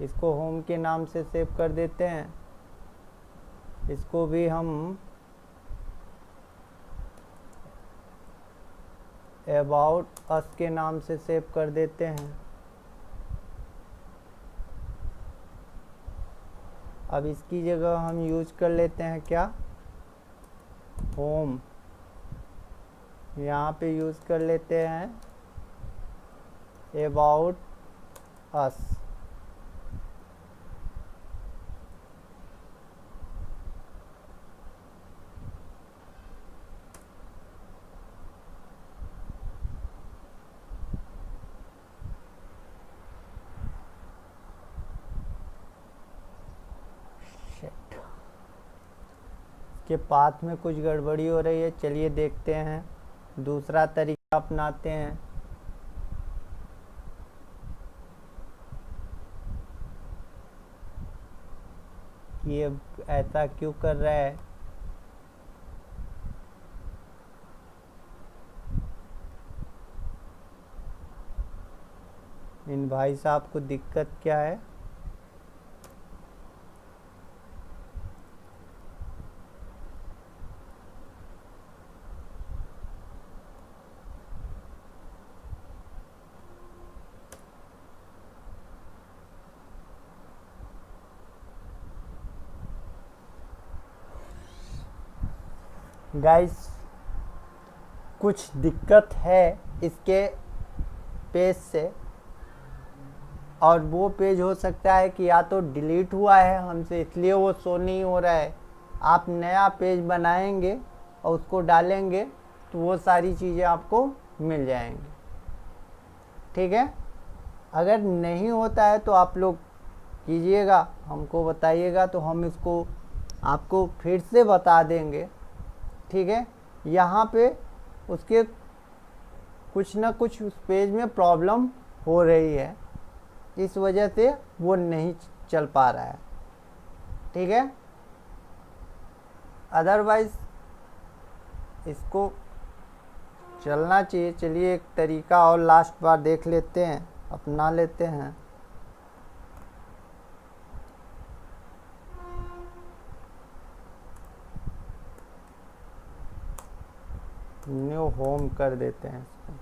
इसको होम के नाम से सेव कर देते हैं। इसको भी हम अबाउट अस के नाम से सेव कर देते हैं। अब इसकी जगह हम यूज कर लेते हैं क्या, होम। यहाँ पे यूज कर लेते हैं अबाउट अस। के पाथ में कुछ गड़बड़ी हो रही है, चलिए देखते हैं, दूसरा तरीका अपनाते हैं। कि ये ऐसा क्यों कर रहा है। इन भाई साहब को दिक्कत क्या है। गाइस कुछ दिक्कत है इसके पेज से, और वो पेज हो सकता है कि या तो डिलीट हुआ है हमसे इसलिए वो शो नहीं हो रहा है। आप नया पेज बनाएंगे और उसको डालेंगे तो वो सारी चीज़ें आपको मिल जाएंगी। ठीक है, अगर नहीं होता है तो आप लोग कीजिएगा, हमको बताइएगा तो हम इसको आपको फिर से बता देंगे। ठीक है, यहाँ पे उसके कुछ ना कुछ उस पेज में प्रॉब्लम हो रही है, इस वजह से वो नहीं चल पा रहा है। ठीक है, अदरवाइज इसको चलना चाहिए। चलिए एक तरीका और लास्ट बार देख लेते हैं। अपना लेते हैं। न्यू होम कर देते हैं इसको।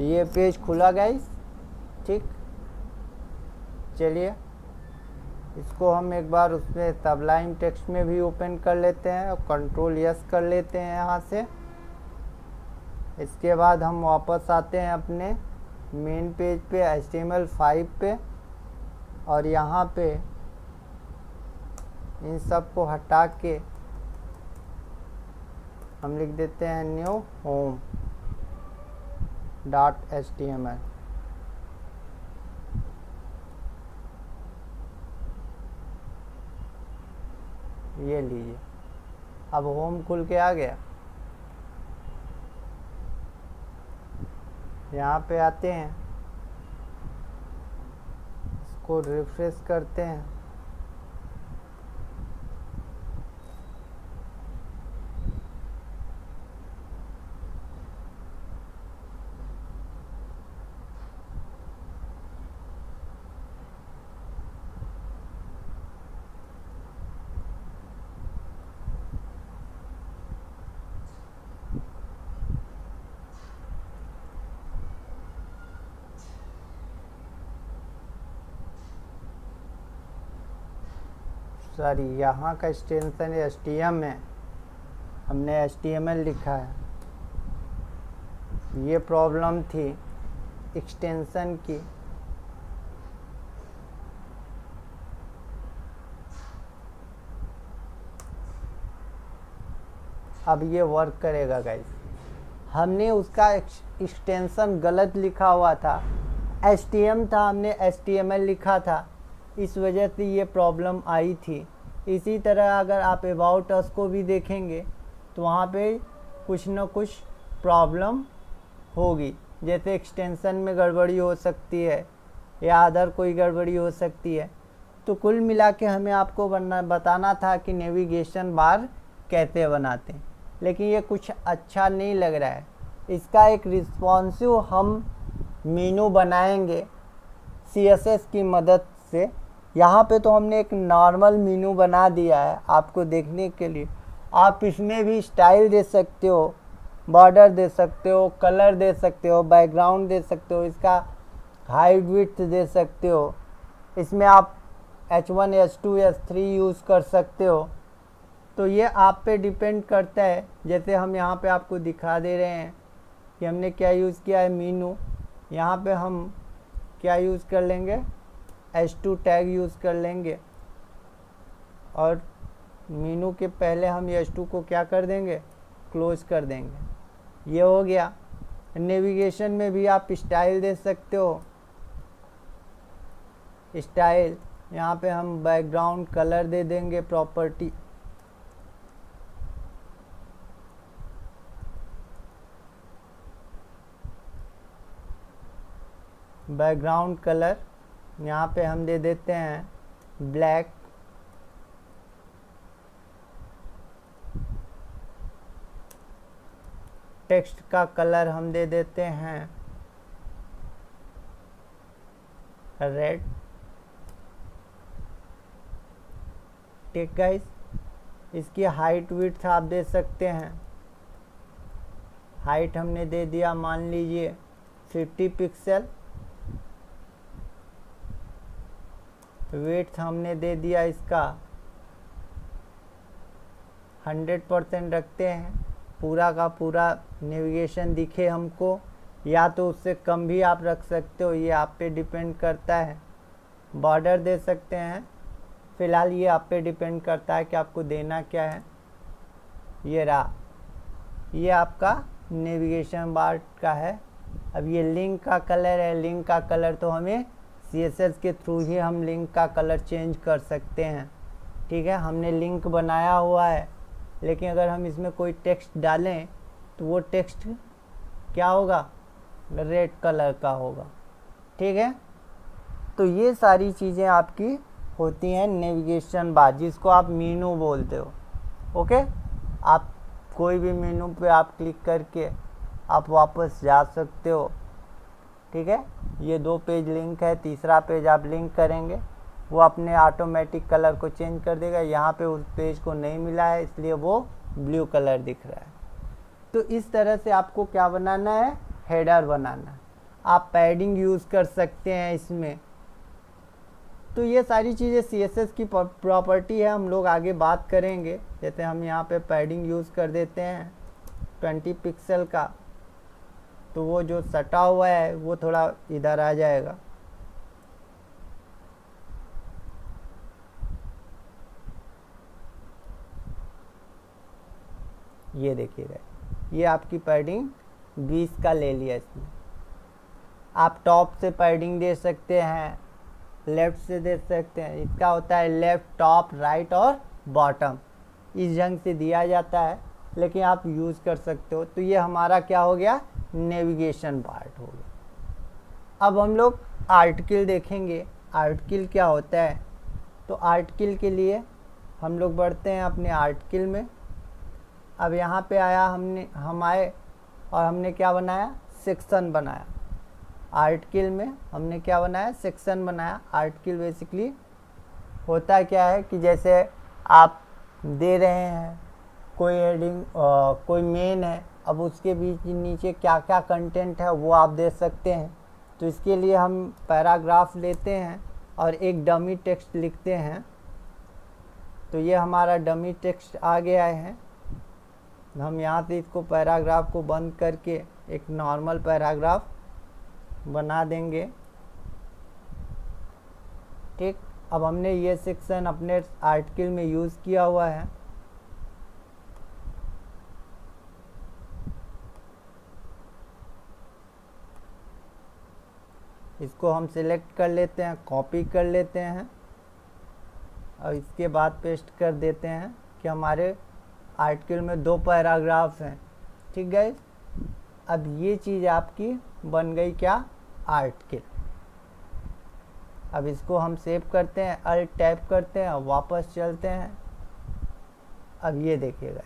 ये पेज खुला गाइस, ठीक। चलिए इसको हम एक बार उसमें सबलाइन टेक्स्ट में भी ओपन कर लेते हैं और कंट्रोल यस कर लेते हैं यहाँ से। इसके बाद हम वापस आते हैं अपने मेन पेज पे HTML5 पे, और यहाँ पे इन सब को हटा के हम लिख देते हैं न्यू होम .html। ये लीजिए, अब होम खुल के आ गया। यहाँ पे आते हैं, इसको रिफ्रेश करते हैं। सॉरी, यहाँ का एक्सटेंशन HTML है, हमने HTML लिखा है। ये प्रॉब्लम थी एक्सटेंशन की। अब ये वर्क करेगा गाइस। हमने उसका एक्सटेंशन गलत लिखा हुआ था, HTML था, हमने HTML लिखा था, इस वजह से ये प्रॉब्लम आई थी। इसी तरह अगर आप अबाउट अस को भी देखेंगे तो वहाँ पे कुछ न कुछ प्रॉब्लम होगी, जैसे एक्सटेंशन में गड़बड़ी हो सकती है या अदर कोई गड़बड़ी हो सकती है। तो कुल मिला के हमें आपको बताना था कि नेविगेशन बार कैसे बनाते हैं, लेकिन ये कुछ अच्छा नहीं लग रहा है। इसका एक रिस्पॉन्सिव हम मेनू बनाएंगे CSS की मदद से। यहाँ पे तो हमने एक नॉर्मल मेनू बना दिया है आपको देखने के लिए। आप इसमें भी स्टाइल दे सकते हो, बॉर्डर दे सकते हो, कलर दे सकते हो, बैकग्राउंड दे सकते हो, इसका हाइट विड्थ दे सकते हो। इसमें आप H1, H2, H3 यूज़ कर सकते हो। तो ये आप पे डिपेंड करता है। जैसे हम यहाँ पे आपको दिखा दे रहे हैं कि हमने क्या यूज़ किया है मेनू। यहाँ पे हम क्या यूज़ कर लेंगे, H2 टैग यूज़ कर लेंगे, और मेनू के पहले हम H2 को क्या कर देंगे, क्लोज कर देंगे। ये हो गया। नेविगेशन में भी आप स्टाइल दे सकते हो। स्टाइल यहाँ पे हम बैकग्राउंड कलर दे देंगे, प्रॉपर्टी बैकग्राउंड कलर यहाँ पे हम दे देते हैं ब्लैक। टेक्स्ट का कलर हम दे देते हैं रेड। ठीक गाइस, इसकी हाइट विड्थ आप दे सकते हैं। हाइट हमने दे दिया मान लीजिए 50 पिक्सल। विड्थ हमने दे दिया इसका 100% रखते हैं, पूरा का पूरा नेविगेशन दिखे हमको, या तो उससे कम भी आप रख सकते हो, ये आप पे डिपेंड करता है। बॉर्डर दे सकते हैं, फ़िलहाल ये आप पे डिपेंड करता है कि आपको देना क्या है। ये रहा, ये आपका नेविगेशन बार का है। अब ये लिंक का कलर है, लिंक का कलर तो हमें CSS के थ्रू ही हम लिंक का कलर चेंज कर सकते हैं। ठीक है, हमने लिंक बनाया हुआ है, लेकिन अगर हम इसमें कोई टेक्स्ट डालें तो वो टेक्स्ट क्या होगा, रेड कलर का होगा। ठीक है, तो ये सारी चीज़ें आपकी होती हैं नेविगेशन बार, जिसको आप मेनू बोलते हो। ओके, आप कोई भी मेनू पे आप क्लिक करके आप वापस जा सकते हो। ठीक है, ये 2 पेज लिंक है, तीसरा पेज आप लिंक करेंगे वो अपने ऑटोमेटिक कलर को चेंज कर देगा। यहाँ पे उस पेज को नहीं मिला है इसलिए वो ब्लू कलर दिख रहा है। तो इस तरह से आपको क्या बनाना है, हेडर बनाना है। आप पैडिंग यूज़ कर सकते हैं इसमें। तो ये सारी चीज़ें CSS की प्रॉपर्टी है, हम लोग आगे बात करेंगे। जैसे हम यहाँ पे पैडिंग यूज़ कर देते हैं 20 पिक्सल का, तो वो जो सटा हुआ है वो थोड़ा इधर आ जाएगा। ये देखिएगा, ये आपकी पैडिंग 20 का ले लिया इसमें। आप टॉप से पैडिंग दे सकते हैं, लेफ़्ट से दे सकते हैं। इसका होता है लेफ़्ट, टॉप, राइट और बॉटम, इस ढंग से दिया जाता है, लेकिन आप यूज़ कर सकते हो। तो ये हमारा क्या हो गया, नेविगेशन पार्ट हो गया। अब हम लोग आर्टिकल देखेंगे। आर्टिकल क्या होता है, तो आर्टिकल के लिए हम लोग बढ़ते हैं अपने आर्टिकल में। अब यहाँ पे आया, हम आए और हमने क्या बनाया, सेक्शन बनाया। आर्टिकल में हमने क्या बनाया, सेक्शन बनाया। आर्टिकल बेसिकली होता क्या है कि जैसे आप दे रहे हैं कोई हेडिंग, कोई मेन है, अब उसके बीच नीचे क्या क्या कंटेंट है वो आप दे सकते हैं। तो इसके लिए हम पैराग्राफ लेते हैं और एक डमी टेक्स्ट लिखते हैं। तो ये हमारा डमी टेक्स्ट आ गया है। हम यहाँ से इसको पैराग्राफ को बंद करके एक नॉर्मल पैराग्राफ बना देंगे। ठीक, अब हमने ये सेक्शन अपने आर्टिकल में यूज़ किया हुआ है। इसको हम सिलेक्ट कर लेते हैं, कॉपी कर लेते हैं और इसके बाद पेस्ट कर देते हैं कि हमारे आर्टिकल में 2 पैराग्राफ हैं। ठीक गाइस, अब ये चीज़ आपकी बन गई क्या, आर्टिकल। अब इसको हम सेव करते हैं, अल्ट टैप करते हैं, वापस चलते हैं। अब ये देखिएगा,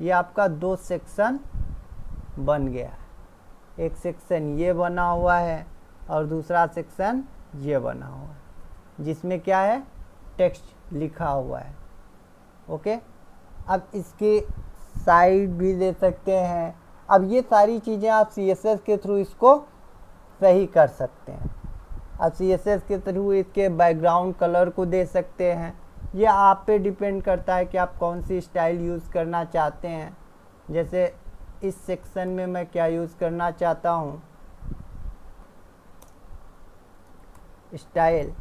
ये आपका 2 सेक्शन बन गया है। एक सेक्शन ये बना हुआ है और दूसरा सेक्शन ये बना हुआ है, जिसमें क्या है, टेक्स्ट लिखा हुआ है। ओके, अब इसके साइड भी दे सकते हैं। अब ये सारी चीज़ें आप CSS के थ्रू इसको सही कर सकते हैं। अब CSS के थ्रू इसके बैकग्राउंड कलर को दे सकते हैं। ये आप पे डिपेंड करता है कि आप कौन सी स्टाइल यूज़ करना चाहते हैं। जैसे इस सेक्शन में मैं क्या यूज़ करना चाहता हूँ, स्टाइल।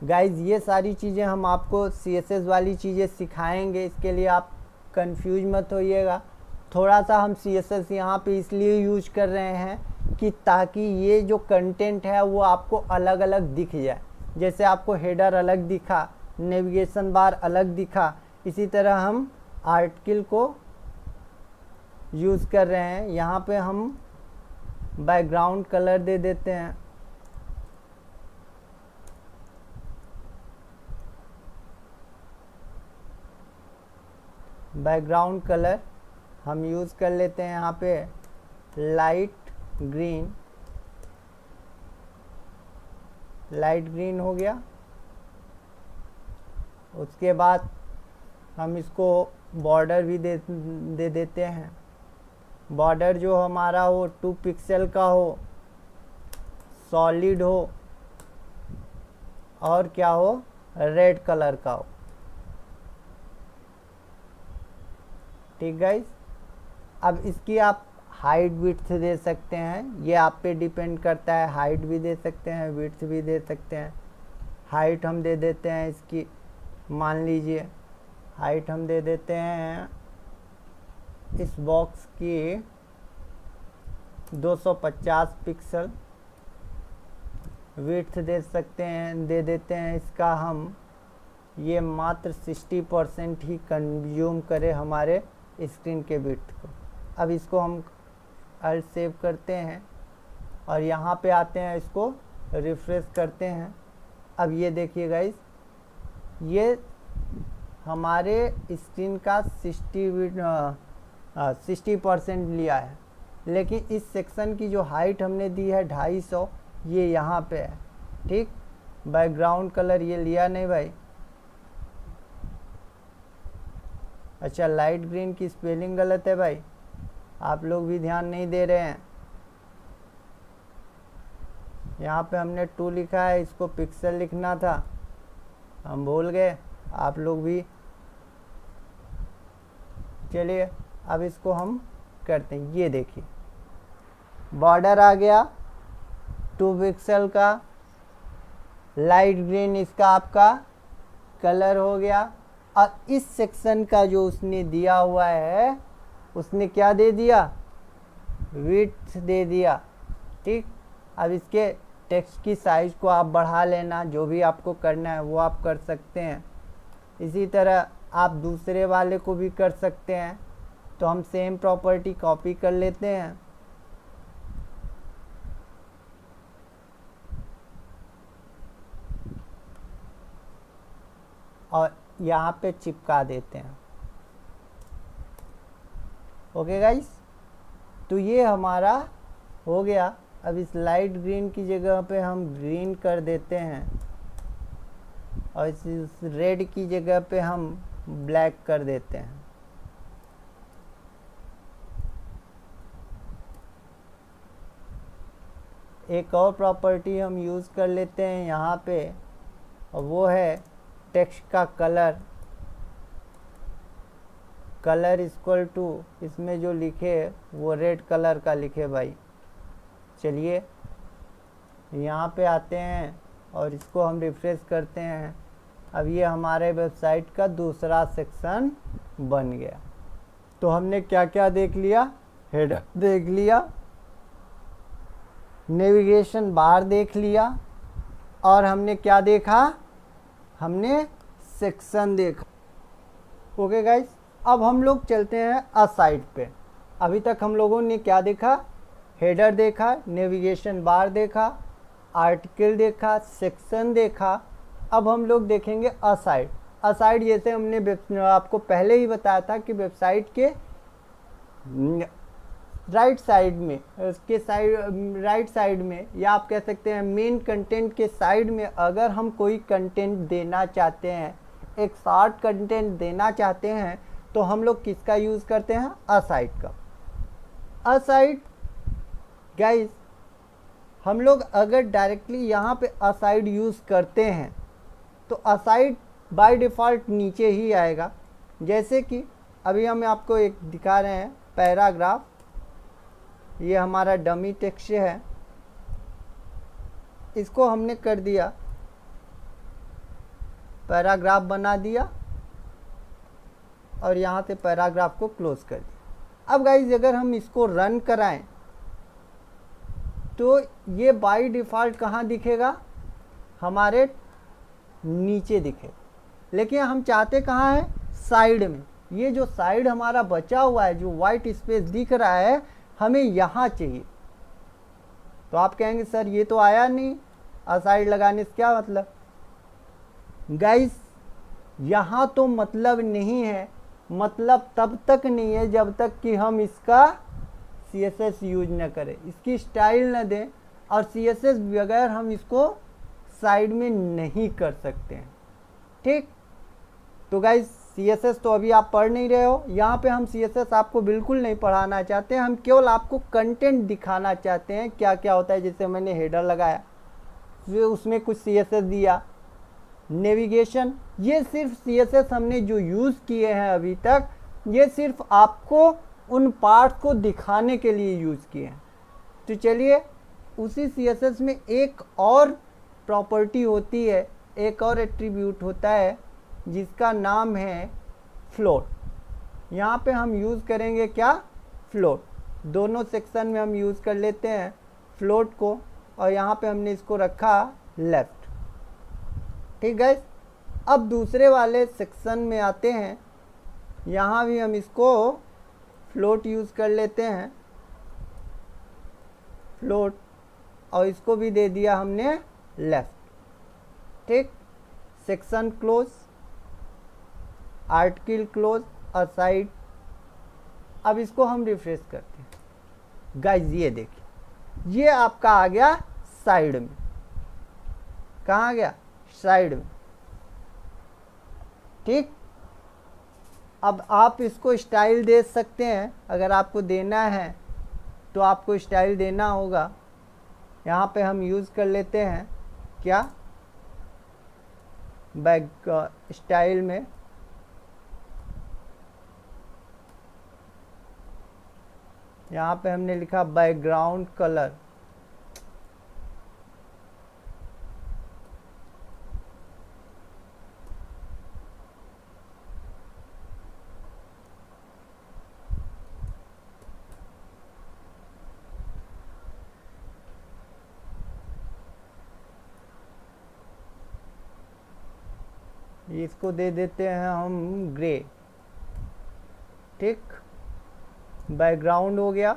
गाइज ये सारी चीज़ें हम आपको CSS वाली चीज़ें सिखाएंगे, इसके लिए आप कंफ्यूज मत होइएगा। थोड़ा सा हम CSS यहाँ पे इसलिए यूज कर रहे हैं कि ताकि ये जो कंटेंट है वो आपको अलग अलग दिख जाए। जैसे आपको हेडर अलग दिखा, नेविगेशन बार अलग दिखा, इसी तरह हम आर्टिकल को यूज़ कर रहे हैं। यहाँ पे हम बैकग्राउंड कलर दे देते हैं। बैकग्राउंड कलर हम यूज़ कर लेते हैं यहाँ पे लाइट ग्रीन। लाइट ग्रीन हो गया। उसके बाद हम इसको बॉर्डर भी दे देते हैं। बॉर्डर जो हमारा हो 2 पिक्सल का हो, सॉलिड हो और क्या हो, रेड कलर का हो। ठीक गाइस, अब इसकी आप हाइट विड्थ दे सकते हैं, ये आप पे डिपेंड करता है। हाइट भी दे सकते हैं, विड्थ भी दे सकते हैं। हाइट हम दे देते हैं इसकी, मान लीजिए हाइट हम दे देते हैं इस बॉक्स की 250 पिक्सल। विड्थ दे सकते हैं, दे देते हैं इसका हम, ये मात्र 60% ही कंज्यूम करे हमारे स्क्रीन के विड्थ को। अब इसको हम अल्ट सेव करते हैं और यहाँ पे आते हैं, इसको रिफ्रेश करते हैं। अब ये देखिए गाइस, ये हमारे स्क्रीन का 60% लिया है, लेकिन इस सेक्शन की जो हाइट हमने दी है 250, ये यहाँ पे है। ठीक, बैकग्राउंड कलर ये लिया नहीं भाई। अच्छा, लाइट ग्रीन की स्पेलिंग गलत है भाई, आप लोग भी ध्यान नहीं दे रहे हैं। यहाँ पे हमने 2 लिखा है, इसको पिक्सल लिखना था, हम भूल गए, आप लोग भी। चलिए अब इसको हम करते हैं। ये देखिए बॉर्डर आ गया 2 पिक्सल का, लाइट ग्रीन इसका आपका कलर हो गया। और इस सेक्शन का जो उसने दिया हुआ है, उसने क्या दे दिया, विड्थ दे दिया। ठीक, अब इसके टेक्स्ट की साइज को आप बढ़ा लेना, जो भी आपको करना है वो आप कर सकते हैं। इसी तरह आप दूसरे वाले को भी कर सकते हैं। तो हम सेम प्रॉपर्टी कॉपी कर लेते हैं और यहाँ पे चिपका देते हैं। ओके गाइस, तो ये हमारा हो गया। अब इस लाइट ग्रीन की जगह पे हम ग्रीन कर देते हैं और इस रेड की जगह पे हम ब्लैक कर देते हैं। एक और प्रॉपर्टी हम यूज़ कर लेते हैं यहाँ पे, और वो है टेक्स्ट का कलर। कलर इक्वल टू इसमें जो लिखे वो रेड कलर का लिखे भाई। चलिए यहाँ पे आते हैं और इसको हम रिफ्रेश करते हैं। अब ये हमारे वेबसाइट का दूसरा सेक्शन बन गया। तो हमने क्या क्या देख लिया, हेडर देख लिया, नेविगेशन बार देख लिया, और हमने क्या देखा, हमने सेक्शन देखा। ओके गाइस, अब हम लोग चलते हैं असाइड पे। अभी तक हम लोगों ने क्या देखा, हेडर देखा, नेविगेशन बार देखा, आर्टिकल देखा, सेक्शन देखा। अब हम लोग देखेंगे असाइड। असाइड जैसे हमने आपको पहले ही बताया था कि वेबसाइट के राइट साइड में, उसके राइट साइड में, या आप कह सकते हैं मेन कंटेंट के साइड में, अगर हम कोई कंटेंट देना चाहते हैं, एक शॉर्ट कंटेंट देना चाहते हैं, तो हम लोग किसका यूज़ करते हैं, असाइड का। असाइड गाइस, हम लोग अगर डायरेक्टली यहाँ पे असाइड यूज़ करते हैं तो असाइड बाय डिफ़ॉल्ट नीचे ही आएगा। जैसे कि अभी हम आपको एक दिखा रहे हैं पैराग्राफ, ये हमारा डमी टेक्स्ट है, इसको हमने कर दिया पैराग्राफ बना दिया और यहाँ से पैराग्राफ को क्लोज कर दिया। अब गाइस अगर हम इसको रन कराएं तो ये बाय डिफ़ॉल्ट कहाँ दिखेगा, हमारे नीचे दिखेगा। लेकिन हम चाहते कहाँ है, साइड में। ये जो साइड हमारा बचा हुआ है, जो वाइट स्पेस दिख रहा है, हमें यहाँ चाहिए। तो आप कहेंगे सर ये तो आया नहीं, असाइड लगाने से क्या मतलब। गाइस यहाँ तो मतलब नहीं है, मतलब तब तक नहीं है जब तक कि हम इसका CSS यूज न करें, इसकी स्टाइल न दें, और CSS बगैर हम इसको साइड में नहीं कर सकते हैं। ठीक, तो गाइस CSS तो अभी आप पढ़ नहीं रहे हो, यहाँ पे हम CSS आपको बिल्कुल नहीं पढ़ाना चाहते हैं, हम केवल आपको कंटेंट दिखाना चाहते हैं क्या क्या होता है। जैसे मैंने हेडर लगाया, फिर उसमें कुछ CSS दिया, नेविगेशन, ये सिर्फ CSS हमने जो यूज़ किए हैं अभी तक, ये सिर्फ आपको उन पार्ट्स को दिखाने के लिए यूज़ किए हैं। तो चलिए उसी CSS में एक और प्रॉपर्टी होती है, एक और एट्रीब्यूट होता है जिसका नाम है फ्लोट। यहाँ पे हम यूज़ करेंगे क्या, फ्लोट। दोनों सेक्शन में हम यूज़ कर लेते हैं फ्लोट को, और यहाँ पे हमने इसको रखा लेफ्ट। ठीक है, अब दूसरे वाले सेक्शन में आते हैं, यहाँ भी हम इसको फ्लोट यूज़ कर लेते हैं, फ्लोट, और इसको भी दे दिया हमने लेफ्ट। ठीक, section close, article close, aside. अब इसको हम रिफ्रेश करते हैं गाइज, ये देखिए ये आपका आ गया साइड में। कहाँ आ गया? साइड में। ठीक, अब आप इसको स्टाइल दे सकते हैं, अगर आपको देना है तो आपको स्टाइल देना होगा। यहाँ पे हम यूज़ कर लेते हैं क्या, बैक स्टाइल में यहाँ पे हमने लिखा बैकग्राउंड कलर। इसको दे देते हैं हम ग्रे। ठीक, बैकग्राउंड हो गया।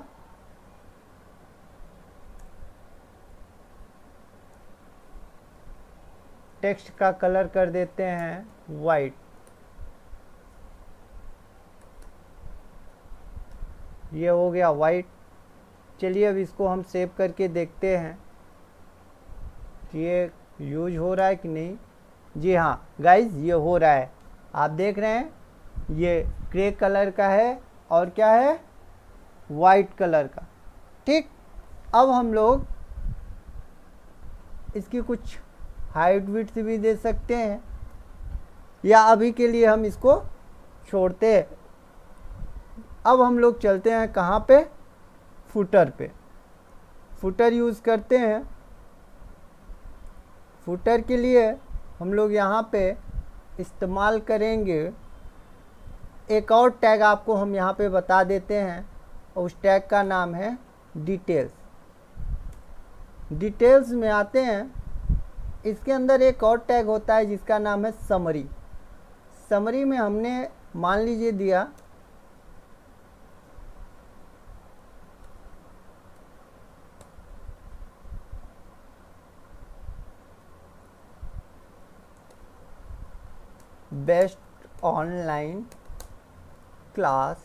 टेक्स्ट का कलर कर देते हैं वाइट। ये हो गया वाइट। चलिए अब इसको हम सेव करके देखते हैं कि ये यूज हो रहा है कि नहीं। जी हाँ गाइज, ये हो रहा है। आप देख रहे हैं ये ग्रे कलर का है और क्या है, वाइट कलर का। ठीक, अब हम लोग इसकी कुछ हाइट विड्थ भी दे सकते हैं, या अभी के लिए हम इसको छोड़ते हैं। अब हम लोग चलते हैं कहाँ पे, फुटर पे। फुटर यूज़ करते हैं। फुटर के लिए हम लोग यहाँ पे इस्तेमाल करेंगे, एक और टैग आपको हम यहाँ पे बता देते हैं, और उस टैग का नाम है डिटेल्स। डिटेल्स में आते हैं, इसके अंदर एक और टैग होता है जिसका नाम है समरी। समरी में हमने मान लीजिए दिया best online class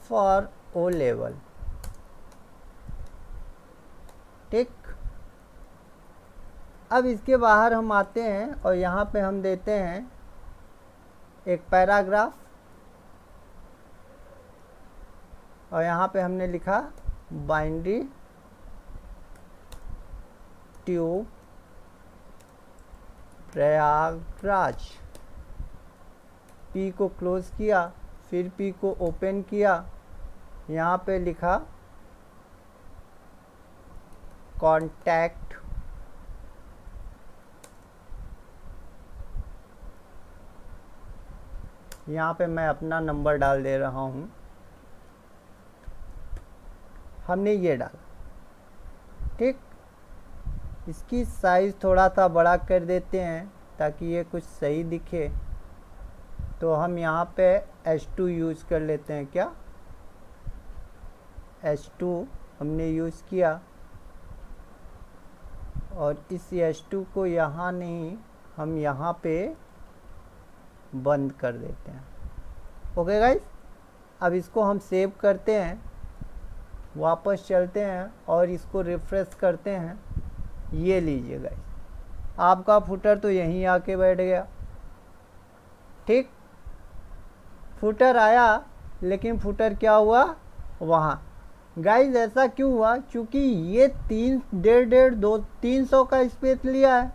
for O level. ठीक, अब इसके बाहर हम आते हैं और यहाँ पे हम देते हैं एक पैराग्राफ, और यहाँ पे हमने लिखा बाइनरी ट्यूब प्रयागराज। पी को क्लोज किया, फिर पी को ओपन किया, यहाँ पे लिखा कांटेक्ट, यहाँ पे मैं अपना नंबर डाल दे रहा हूँ। हमने ये डाला। ठीक, इसकी साइज़ थोड़ा सा बड़ा कर देते हैं ताकि ये कुछ सही दिखे। तो हम यहाँ पे H2 यूज़ कर लेते हैं। क्या, H2 हमने यूज़ किया, और इस H2 को यहाँ नहीं, हम यहाँ पे बंद कर देते हैं। ओके गाइस, अब इसको हम सेव करते हैं, वापस चलते हैं और इसको रिफ्रेश करते हैं। ये लीजिए गाइस, आपका फुटर तो यहीं आके बैठ गया। ठीक, फुटर आया, लेकिन फुटर क्या हुआ वहाँ। गाइस ऐसा क्यों हुआ, क्योंकि ये 300 का स्पेस लिया है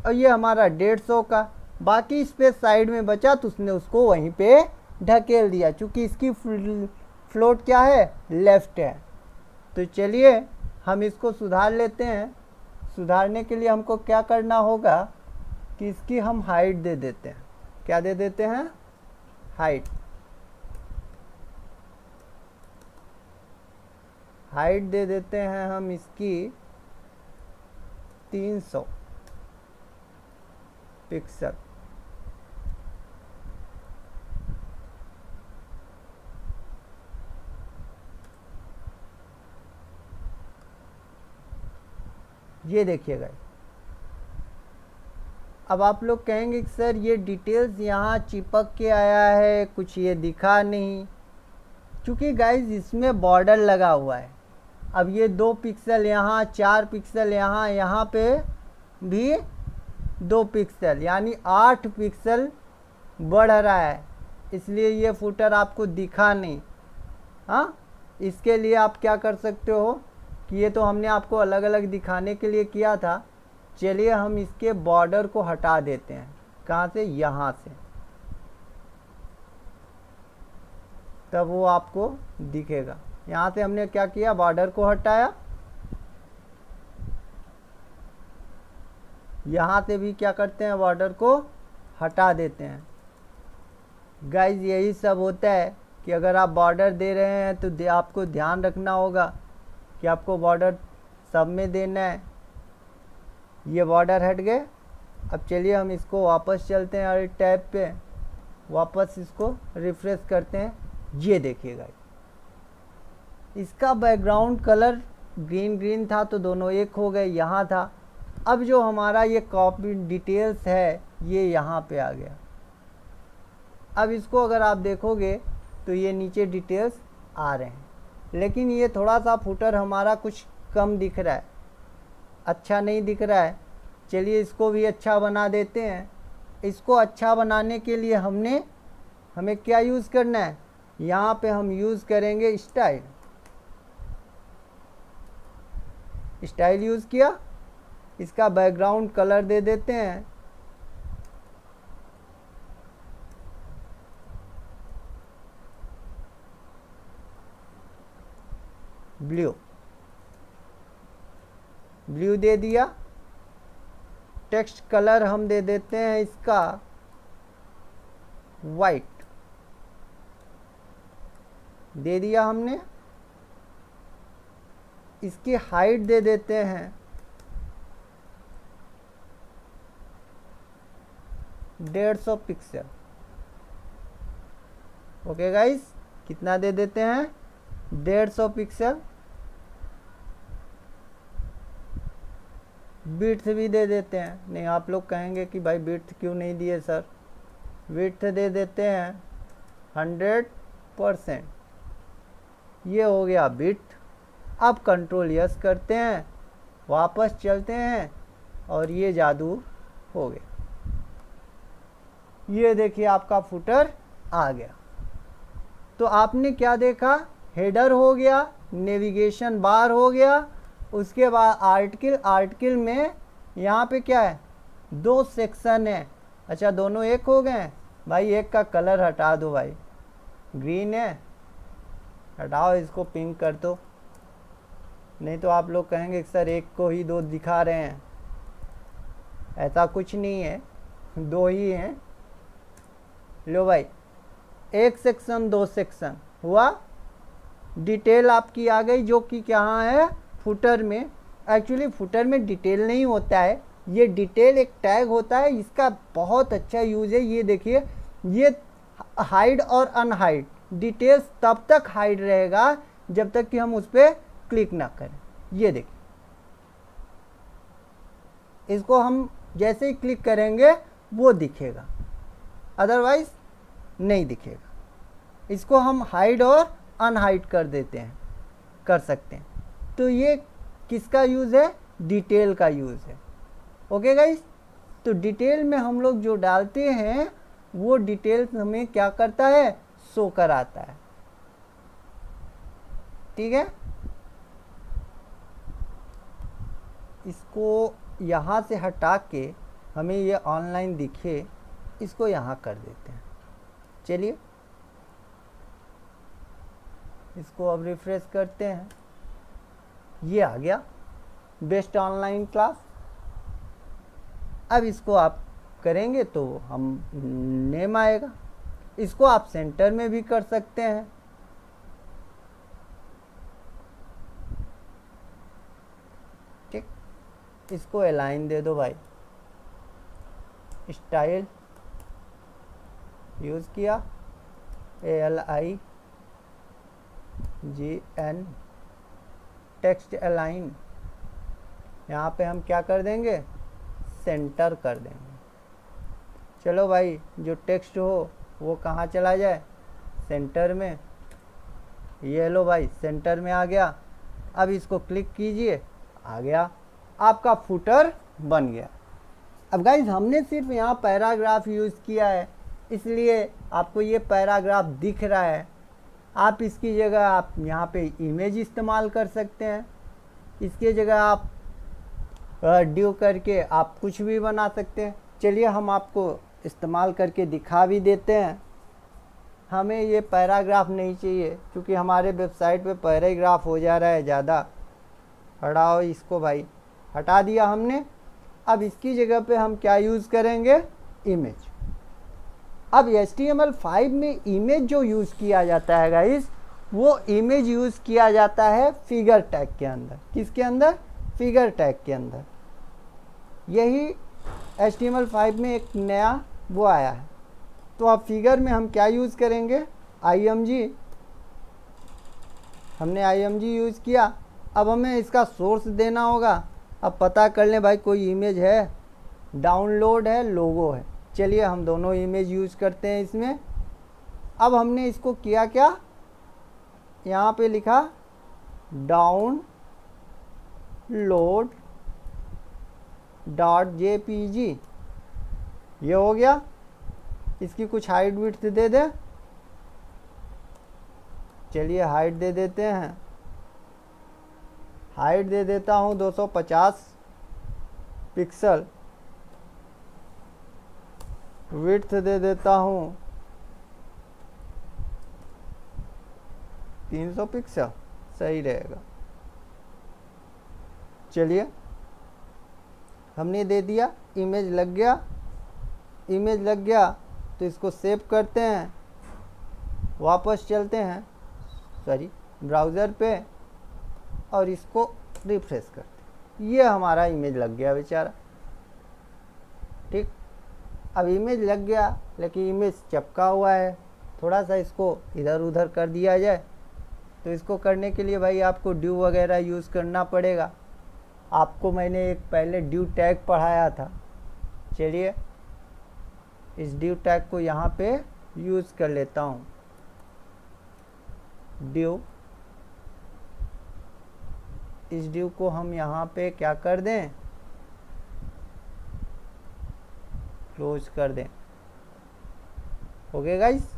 और ये हमारा 150 का, बाकी स्पेस साइड में बचा तो उसने उसको वहीं पे ढकेल दिया, क्योंकि इसकी फ्लोट क्या है, लेफ्ट है। तो चलिए हम इसको सुधार लेते हैं। सुधारने के लिए हमको क्या करना होगा कि इसकी हम हाइट दे देते हैं। क्या दे देते हैं, हाइट। हाइट दे देते हैं हम इसकी 300 पिक्सल। ये देखिएगा। अब आप लोग कहेंगे कि सर ये डिटेल्स यहाँ चिपक के आया है, कुछ ये दिखा नहीं, क्योंकि गाइज इसमें बॉर्डर लगा हुआ है। अब ये 2 पिक्सल यहाँ, 4 पिक्सल यहाँ, यहाँ पे भी 2 पिक्सल, यानी 8 पिक्सल बढ़ रहा है, इसलिए ये फुटर आपको दिखा नहीं। हाँ, इसके लिए आप क्या कर सकते हो कि ये तो हमने आपको अलग अलग दिखाने के लिए किया था, चलिए हम इसके बॉर्डर को हटा देते हैं। कहाँ से? यहाँ से, तब वो आपको दिखेगा। यहाँ से हमने क्या किया, बॉर्डर को हटाया। यहाँ से भी क्या करते हैं, बॉर्डर को हटा देते हैं। गाइज यही सब होता है कि अगर आप बॉर्डर दे रहे हैं तो आपको ध्यान रखना होगा कि आपको बॉर्डर सब में देना है। ये बॉर्डर हट गए। अब चलिए हम इसको वापस चलते हैं और टैब पे वापस इसको रिफ्रेश करते हैं। ये देखिएगा, इसका बैकग्राउंड कलर ग्रीन ग्रीन था तो दोनों एक हो गए, यहाँ था। अब जो हमारा ये कॉपी डिटेल्स है ये यहाँ पे आ गया। अब इसको अगर आप देखोगे तो ये नीचे डिटेल्स आ रहे हैं, लेकिन ये थोड़ा सा फुटर हमारा कुछ कम दिख रहा है, अच्छा नहीं दिख रहा है। चलिए इसको भी अच्छा बना देते हैं। इसको अच्छा बनाने के लिए हमें क्या यूज़ करना है, यहाँ पे हम यूज़ करेंगे स्टाइल। स्टाइल यूज़ किया, इसका बैकग्राउंड कलर दे देते हैं ब्लू, ब्लू दे दिया। टेक्स्ट कलर हम दे देते हैं इसका वाइट, दे दिया हमने। इसकी हाइट दे देते हैं 150 पिक्सल। ओके गाइस, कितना दे देते हैं, 150 पिक्सल। विड्थ भी दे देते हैं। नहीं, आप लोग कहेंगे कि भाई विड्थ क्यों नहीं दिए सर, विड्थ दे देते हैं 100%। ये हो गया विड्थ। अब कंट्रोल यस करते हैं, वापस चलते हैं और ये जादू हो गया। ये देखिए आपका फुटर आ गया। तो आपने क्या देखा, हेडर हो गया, नेविगेशन बार हो गया, उसके बाद आर्टिकल में यहाँ पे क्या है, 2 सेक्शन है। अच्छा, दोनों एक हो गए भाई। एक का कलर हटा दो भाई, ग्रीन है, हटाओ, इसको पिंक कर दो। नहीं तो आप लोग कहेंगे कि सर एक को ही 2 दिखा रहे हैं। ऐसा कुछ नहीं है, 2 ही हैं। लो भाई, 1 सेक्शन 2 सेक्शन हुआ। डिटेल आपकी आ गई, जो कि कहाँ है, फुटर में। एक्चुअली फुटर में डिटेल नहीं होता है, ये डिटेल एक टैग होता है। इसका बहुत अच्छा यूज है। ये देखिए, ये हाइड और अनहाइड डिटेल्स तब तक हाइड रहेगा जब तक कि हम उस पर क्लिक ना करें। ये देखिए, इसको हम जैसे ही क्लिक करेंगे वो दिखेगा, अदरवाइज नहीं दिखेगा। इसको हम हाइड और अनहाइड कर देते हैं, कर सकते हैं। तो ये किसका यूज़ है, डिटेल का यूज़ है। ओके गाइस, तो डिटेल में हम लोग जो डालते हैं वो डिटेल हमें क्या करता है, शो कराता है। ठीक है, इसको यहाँ से हटा के हमें ये ऑनलाइन दिखे, इसको यहाँ कर देते हैं। चलिए इसको अब रिफ्रेश करते हैं। ये आ गया बेस्ट ऑनलाइन क्लास। अब इसको आप करेंगे तो हम नेम आएगा। इसको आप सेंटर में भी कर सकते हैं। ठीक, इसको अलाइन दे दो भाई, स्टाइल यूज़ किया, ALIGN, टेक्स्ट अलाइन, यहाँ पे हम क्या कर देंगे, सेंटर कर देंगे। चलो भाई, जो टेक्स्ट हो वो कहाँ चला जाए, सेंटर में। ये लो भाई, सेंटर में आ गया। अब इसको क्लिक कीजिए, आ गया, आपका फुटर बन गया। अब गाइज हमने सिर्फ यहाँ पैराग्राफ यूज़ किया है, इसलिए आपको ये पैराग्राफ दिख रहा है। आप इसकी जगह आप यहाँ पे इमेज इस्तेमाल कर सकते हैं, इसकी जगह आप ड्यू करके आप कुछ भी बना सकते हैं। चलिए हम आपको इस्तेमाल करके दिखा भी देते हैं। हमें ये पैराग्राफ नहीं चाहिए क्योंकि हमारे वेबसाइट पे पैराग्राफ हो जा रहा है ज़्यादा। हटाओ इसको भाई, हटा दिया हमने। अब इसकी जगह पे हम क्या यूज़ करेंगे, इमेज। अब HTML5 में इमेज जो यूज़ किया जाता है गाइस, वो इमेज यूज़ किया जाता है फिगर टैग के अंदर। किसके अंदर, फिगर टैग के अंदर। यही HTML5 में एक नया वो आया है। तो अब फिगर में हम क्या यूज़ करेंगे, IMG। हमने IMG यूज़ किया। अब हमें इसका सोर्स देना होगा। अब पता कर लें भाई, कोई इमेज है, डाउनलोड है, लोगो है। चलिए हम दोनों इमेज यूज़ करते हैं इसमें। अब हमने इसको किया क्या, यहाँ पे लिखा download.jpg, ये हो गया। इसकी कुछ हाइट विड्थ दे दे, चलिए हाइट दे देते हैं। हाइट दे देता हूँ 250 पिक्सल। विड्थ दे देता हूँ 300 पिक्सल, सही रहेगा। चलिए हमने दे दिया, इमेज लग गया। इमेज लग गया तो इसको सेव करते हैं, वापस चलते हैं ब्राउज़र पे और इसको रिफ्रेश करते हैं। ये हमारा इमेज लग गया बेचारा। ठीक, अब इमेज लग गया लेकिन इमेज चिपका हुआ है, थोड़ा सा इसको इधर उधर कर दिया जाए। तो इसको करने के लिए भाई आपको ड्यू वगैरह यूज़ करना पड़ेगा। आपको मैंने एक पहले ड्यू टैग पढ़ाया था। चलिए इस ड्यू टैग को यहाँ पे यूज़ कर लेता हूँ। ड्यू, इस ड्यू को हम यहाँ पे क्या कर दें, क्लोज कर दें। हो गया गाइस।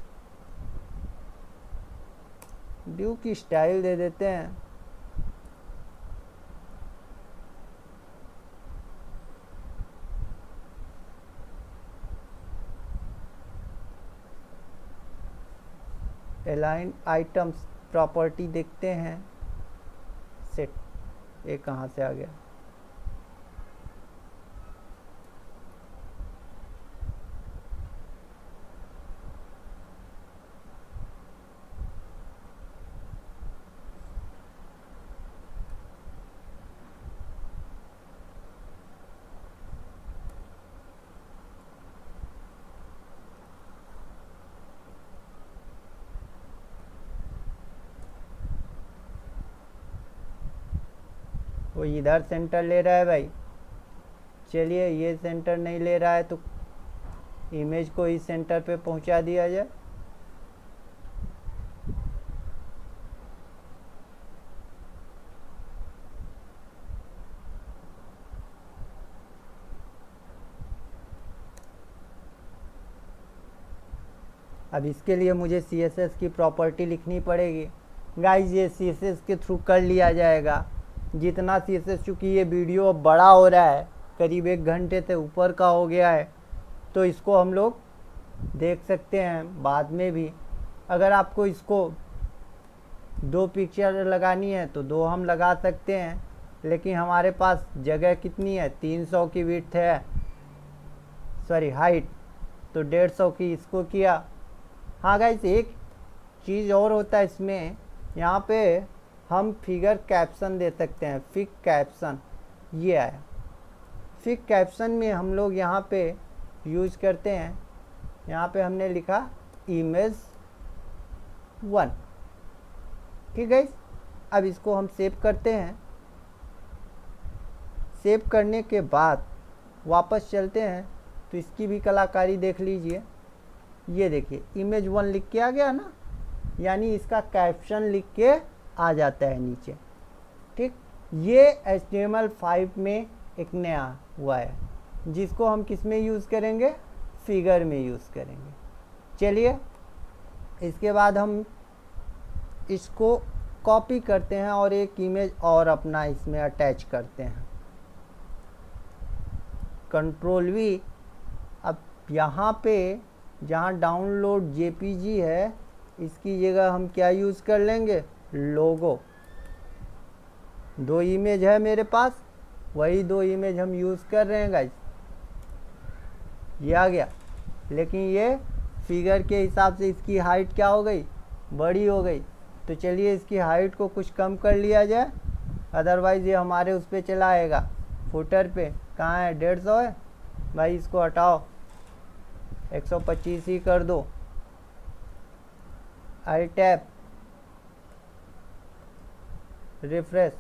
ड्यू की स्टाइल दे देते हैं, अलाइन आइटम्स प्रॉपर्टी देखते हैं। सेट, ये कहाँ से आ गया, वो इधर सेंटर ले रहा है भाई। चलिए ये सेंटर नहीं ले रहा है तो इमेज को इस सेंटर पे पहुंचा दिया जाए। अब इसके लिए मुझे CSS की प्रॉपर्टी लिखनी पड़ेगी। गाइस ये CSS के थ्रू कर लिया जाएगा। जितना CSS, चूँकि ये वीडियो अब बड़ा हो रहा है, करीब 1 घंटे से ऊपर का हो गया है, तो इसको हम लोग देख सकते हैं बाद में भी। अगर आपको इसको 2 पिक्चर लगानी है तो 2 हम लगा सकते हैं, लेकिन हमारे पास जगह कितनी है, 300 की विड्थ है, हाइट, तो 150 की इसको किया। हाँ गाइस, एक चीज़ और होता है इसमें, यहाँ पे हम फिगर कैप्शन दे सकते हैं। फिग कैप्शन ये आया। फिग कैप्शन में हम लोग यहाँ पे यूज़ करते हैं, यहाँ पे हमने लिखा इमेज 1। ठीक है, अब इसको हम सेव करते हैं। सेव करने के बाद वापस चलते हैं तो इसकी भी कलाकारी देख लीजिए। ये देखिए इमेज 1 लिख के आ गया ना, यानी इसका कैप्शन लिख के आ जाता है नीचे। ठीक, ये HTML5 में एक नया हुआ है जिसको हम किस में यूज़ करेंगे, फिगर में यूज़ करेंगे। चलिए इसके बाद हम इसको कॉपी करते हैं और एक इमेज और अपना इसमें अटैच करते हैं। Ctrl+V। अब यहाँ पे जहाँ डाउनलोड JPG है इसकी जगह हम क्या यूज़ कर लेंगे, लोगो। 2 इमेज है मेरे पास, वही 2 इमेज हम यूज़ कर रहे हैं गाइस। ये आ गया, लेकिन ये फिगर के हिसाब से इसकी हाइट क्या हो गई, बड़ी हो गई। तो चलिए इसकी हाइट को कुछ कम कर लिया जाए, अदरवाइज़ ये हमारे उस पर चला आएगा, फुटर पे। कहाँ है, 150 है भाई, इसको हटाओ, 125 ही कर दो। आई टैप, रिफ्रेश,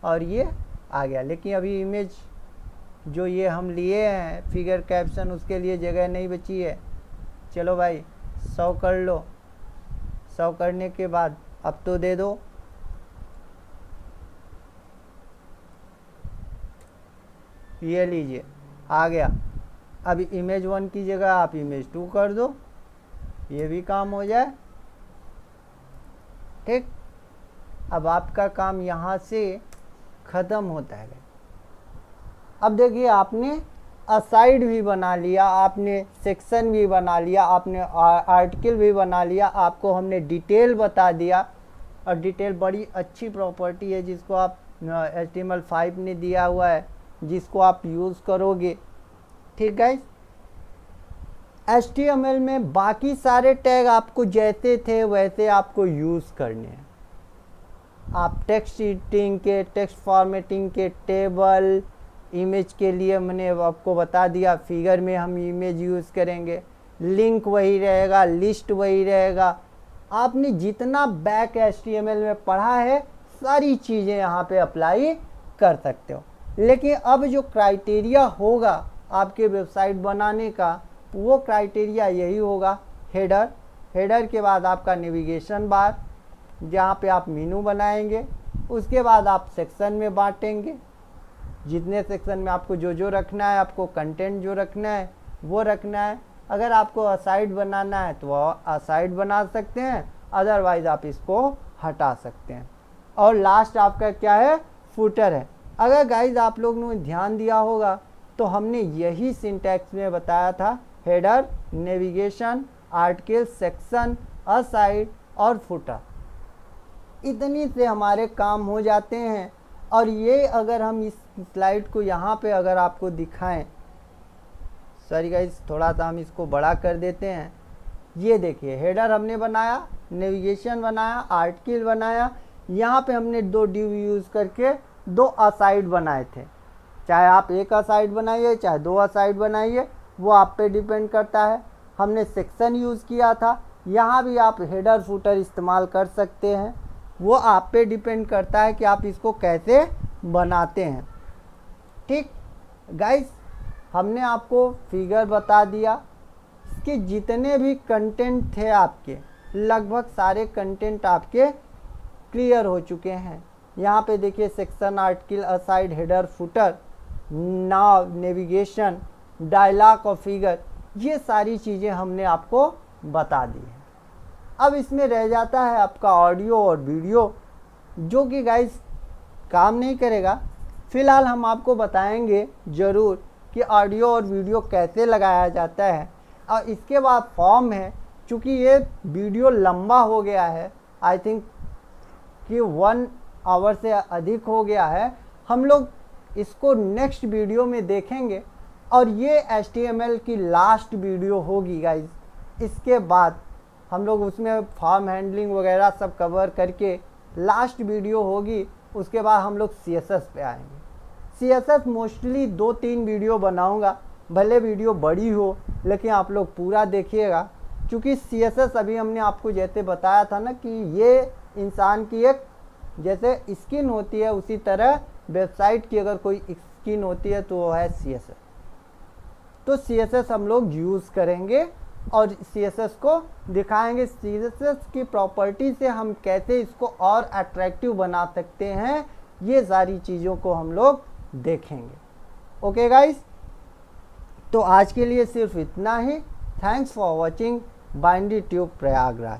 और ये आ गया। लेकिन अभी इमेज जो ये हम लिए हैं फिगर कैप्शन, उसके लिए जगह नहीं बची है। चलो भाई 100 कर लो। 100 करने के बाद अब तो दे दो। ये लीजिए आ गया। अब इमेज 1 की जगह आप इमेज 2 कर दो, ये भी काम हो जाए। ठीक, अब आपका काम यहाँ से ख़त्म होता है। अब देखिए आपने असाइड भी बना लिया, आपने सेक्शन भी बना लिया, आपने आर्टिकल भी बना लिया, आपको हमने डिटेल बता दिया। और डिटेल बड़ी अच्छी प्रॉपर्टी है जिसको आप HTML5 ने दिया हुआ है, जिसको आप यूज़ करोगे। ठीक गाइस, HTML में बाकी सारे टैग आपको जैसे थे वैसे आपको यूज़ करने हैं। आप टेक्स्ट एडिटिंग के, टेक्स्ट फॉर्मेटिंग के, टेबल, इमेज के लिए मैंने आपको बता दिया, फिगर में हम इमेज यूज़ करेंगे, लिंक वही रहेगा, लिस्ट वही रहेगा। आपने जितना बैक HTML में पढ़ा है सारी चीज़ें यहाँ पे अप्लाई कर सकते हो। लेकिन अब जो क्राइटेरिया होगा आपके वेबसाइट बनाने का, वो क्राइटेरिया यही होगा, हेडर। हेडर के बाद आपका नेविगेशन बार, जहाँ पे आप मेनू बनाएंगे। उसके बाद आप सेक्शन में बांटेंगे, जितने सेक्शन में आपको जो जो रखना है, आपको कंटेंट जो रखना है वो रखना है। अगर आपको असाइड बनाना है तो असाइड बना सकते हैं, अदरवाइज़ आप इसको हटा सकते हैं। और लास्ट आपका क्या है, फुटर है। अगर गाइज आप लोगों ने ध्यान दिया होगा तो हमने यही सिंटैक्स में बताया था, header, navigation, article, section, aside और फुटर। इतनी से हमारे काम हो जाते हैं। और ये अगर हम इस स्लाइड को यहाँ पे अगर आपको दिखाएं, सॉरी गाइस थोड़ा सा हम इसको बड़ा कर देते हैं। ये देखिए हेडर हमने बनाया, नेविगेशन बनाया, आर्टिकल बनाया, यहाँ पे हमने 2 डिव यूज़ करके 2 असाइड बनाए थे। चाहे आप एक असाइड बनाइए, चाहे 2 असाइड बनाइए, वो आप पे डिपेंड करता है। हमने सेक्शन यूज़ किया था, यहाँ भी आप हेडर फुटर इस्तेमाल कर सकते हैं, वो आप पे डिपेंड करता है कि आप इसको कैसे बनाते हैं। ठीक गाइस, हमने आपको फिगर बता दिया, इसके जितने भी कंटेंट थे आपके, लगभग सारे कंटेंट आपके क्लियर हो चुके हैं। यहाँ पे देखिए section, article, aside, header, footer, nav, navigation, dialog और फिगर, ये सारी चीज़ें हमने आपको बता दी हैं। अब इसमें रह जाता है आपका ऑडियो और वीडियो, जो कि गाइस काम नहीं करेगा। फ़िलहाल हम आपको बताएंगे ज़रूर कि ऑडियो और वीडियो कैसे लगाया जाता है। और इसके बाद फॉर्म है, चूँकि ये वीडियो लंबा हो गया है, आई थिंक कि 1 आवर से अधिक हो गया है, हम लोग इसको नेक्स्ट वीडियो में देखेंगे। और ये HTML की लास्ट वीडियो होगी गाइस। इसके बाद हम लोग उसमें फॉर्म हैंडलिंग वगैरह सब कवर करके लास्ट वीडियो होगी। उसके बाद हम लोग CSS पे आएंगे। CSS मोस्टली 2-3 वीडियो बनाऊंगा, भले वीडियो बड़ी हो लेकिन आप लोग पूरा देखिएगा। क्योंकि CSS अभी हमने आपको जैसे बताया था ना कि ये इंसान की एक जैसे स्किन होती है, उसी तरह वेबसाइट की अगर कोई स्किन होती है तो वो है CSS। तो CSS हम लोग यूज़ करेंगे और CSS को दिखाएंगे, CSS की प्रॉपर्टी से हम कैसे इसको और अट्रैक्टिव बना सकते हैं, ये सारी चीज़ों को हम लोग देखेंगे। ओके गाइस, तो आज के लिए सिर्फ इतना ही। Thanks for watching Bindi Tube Prayagraj.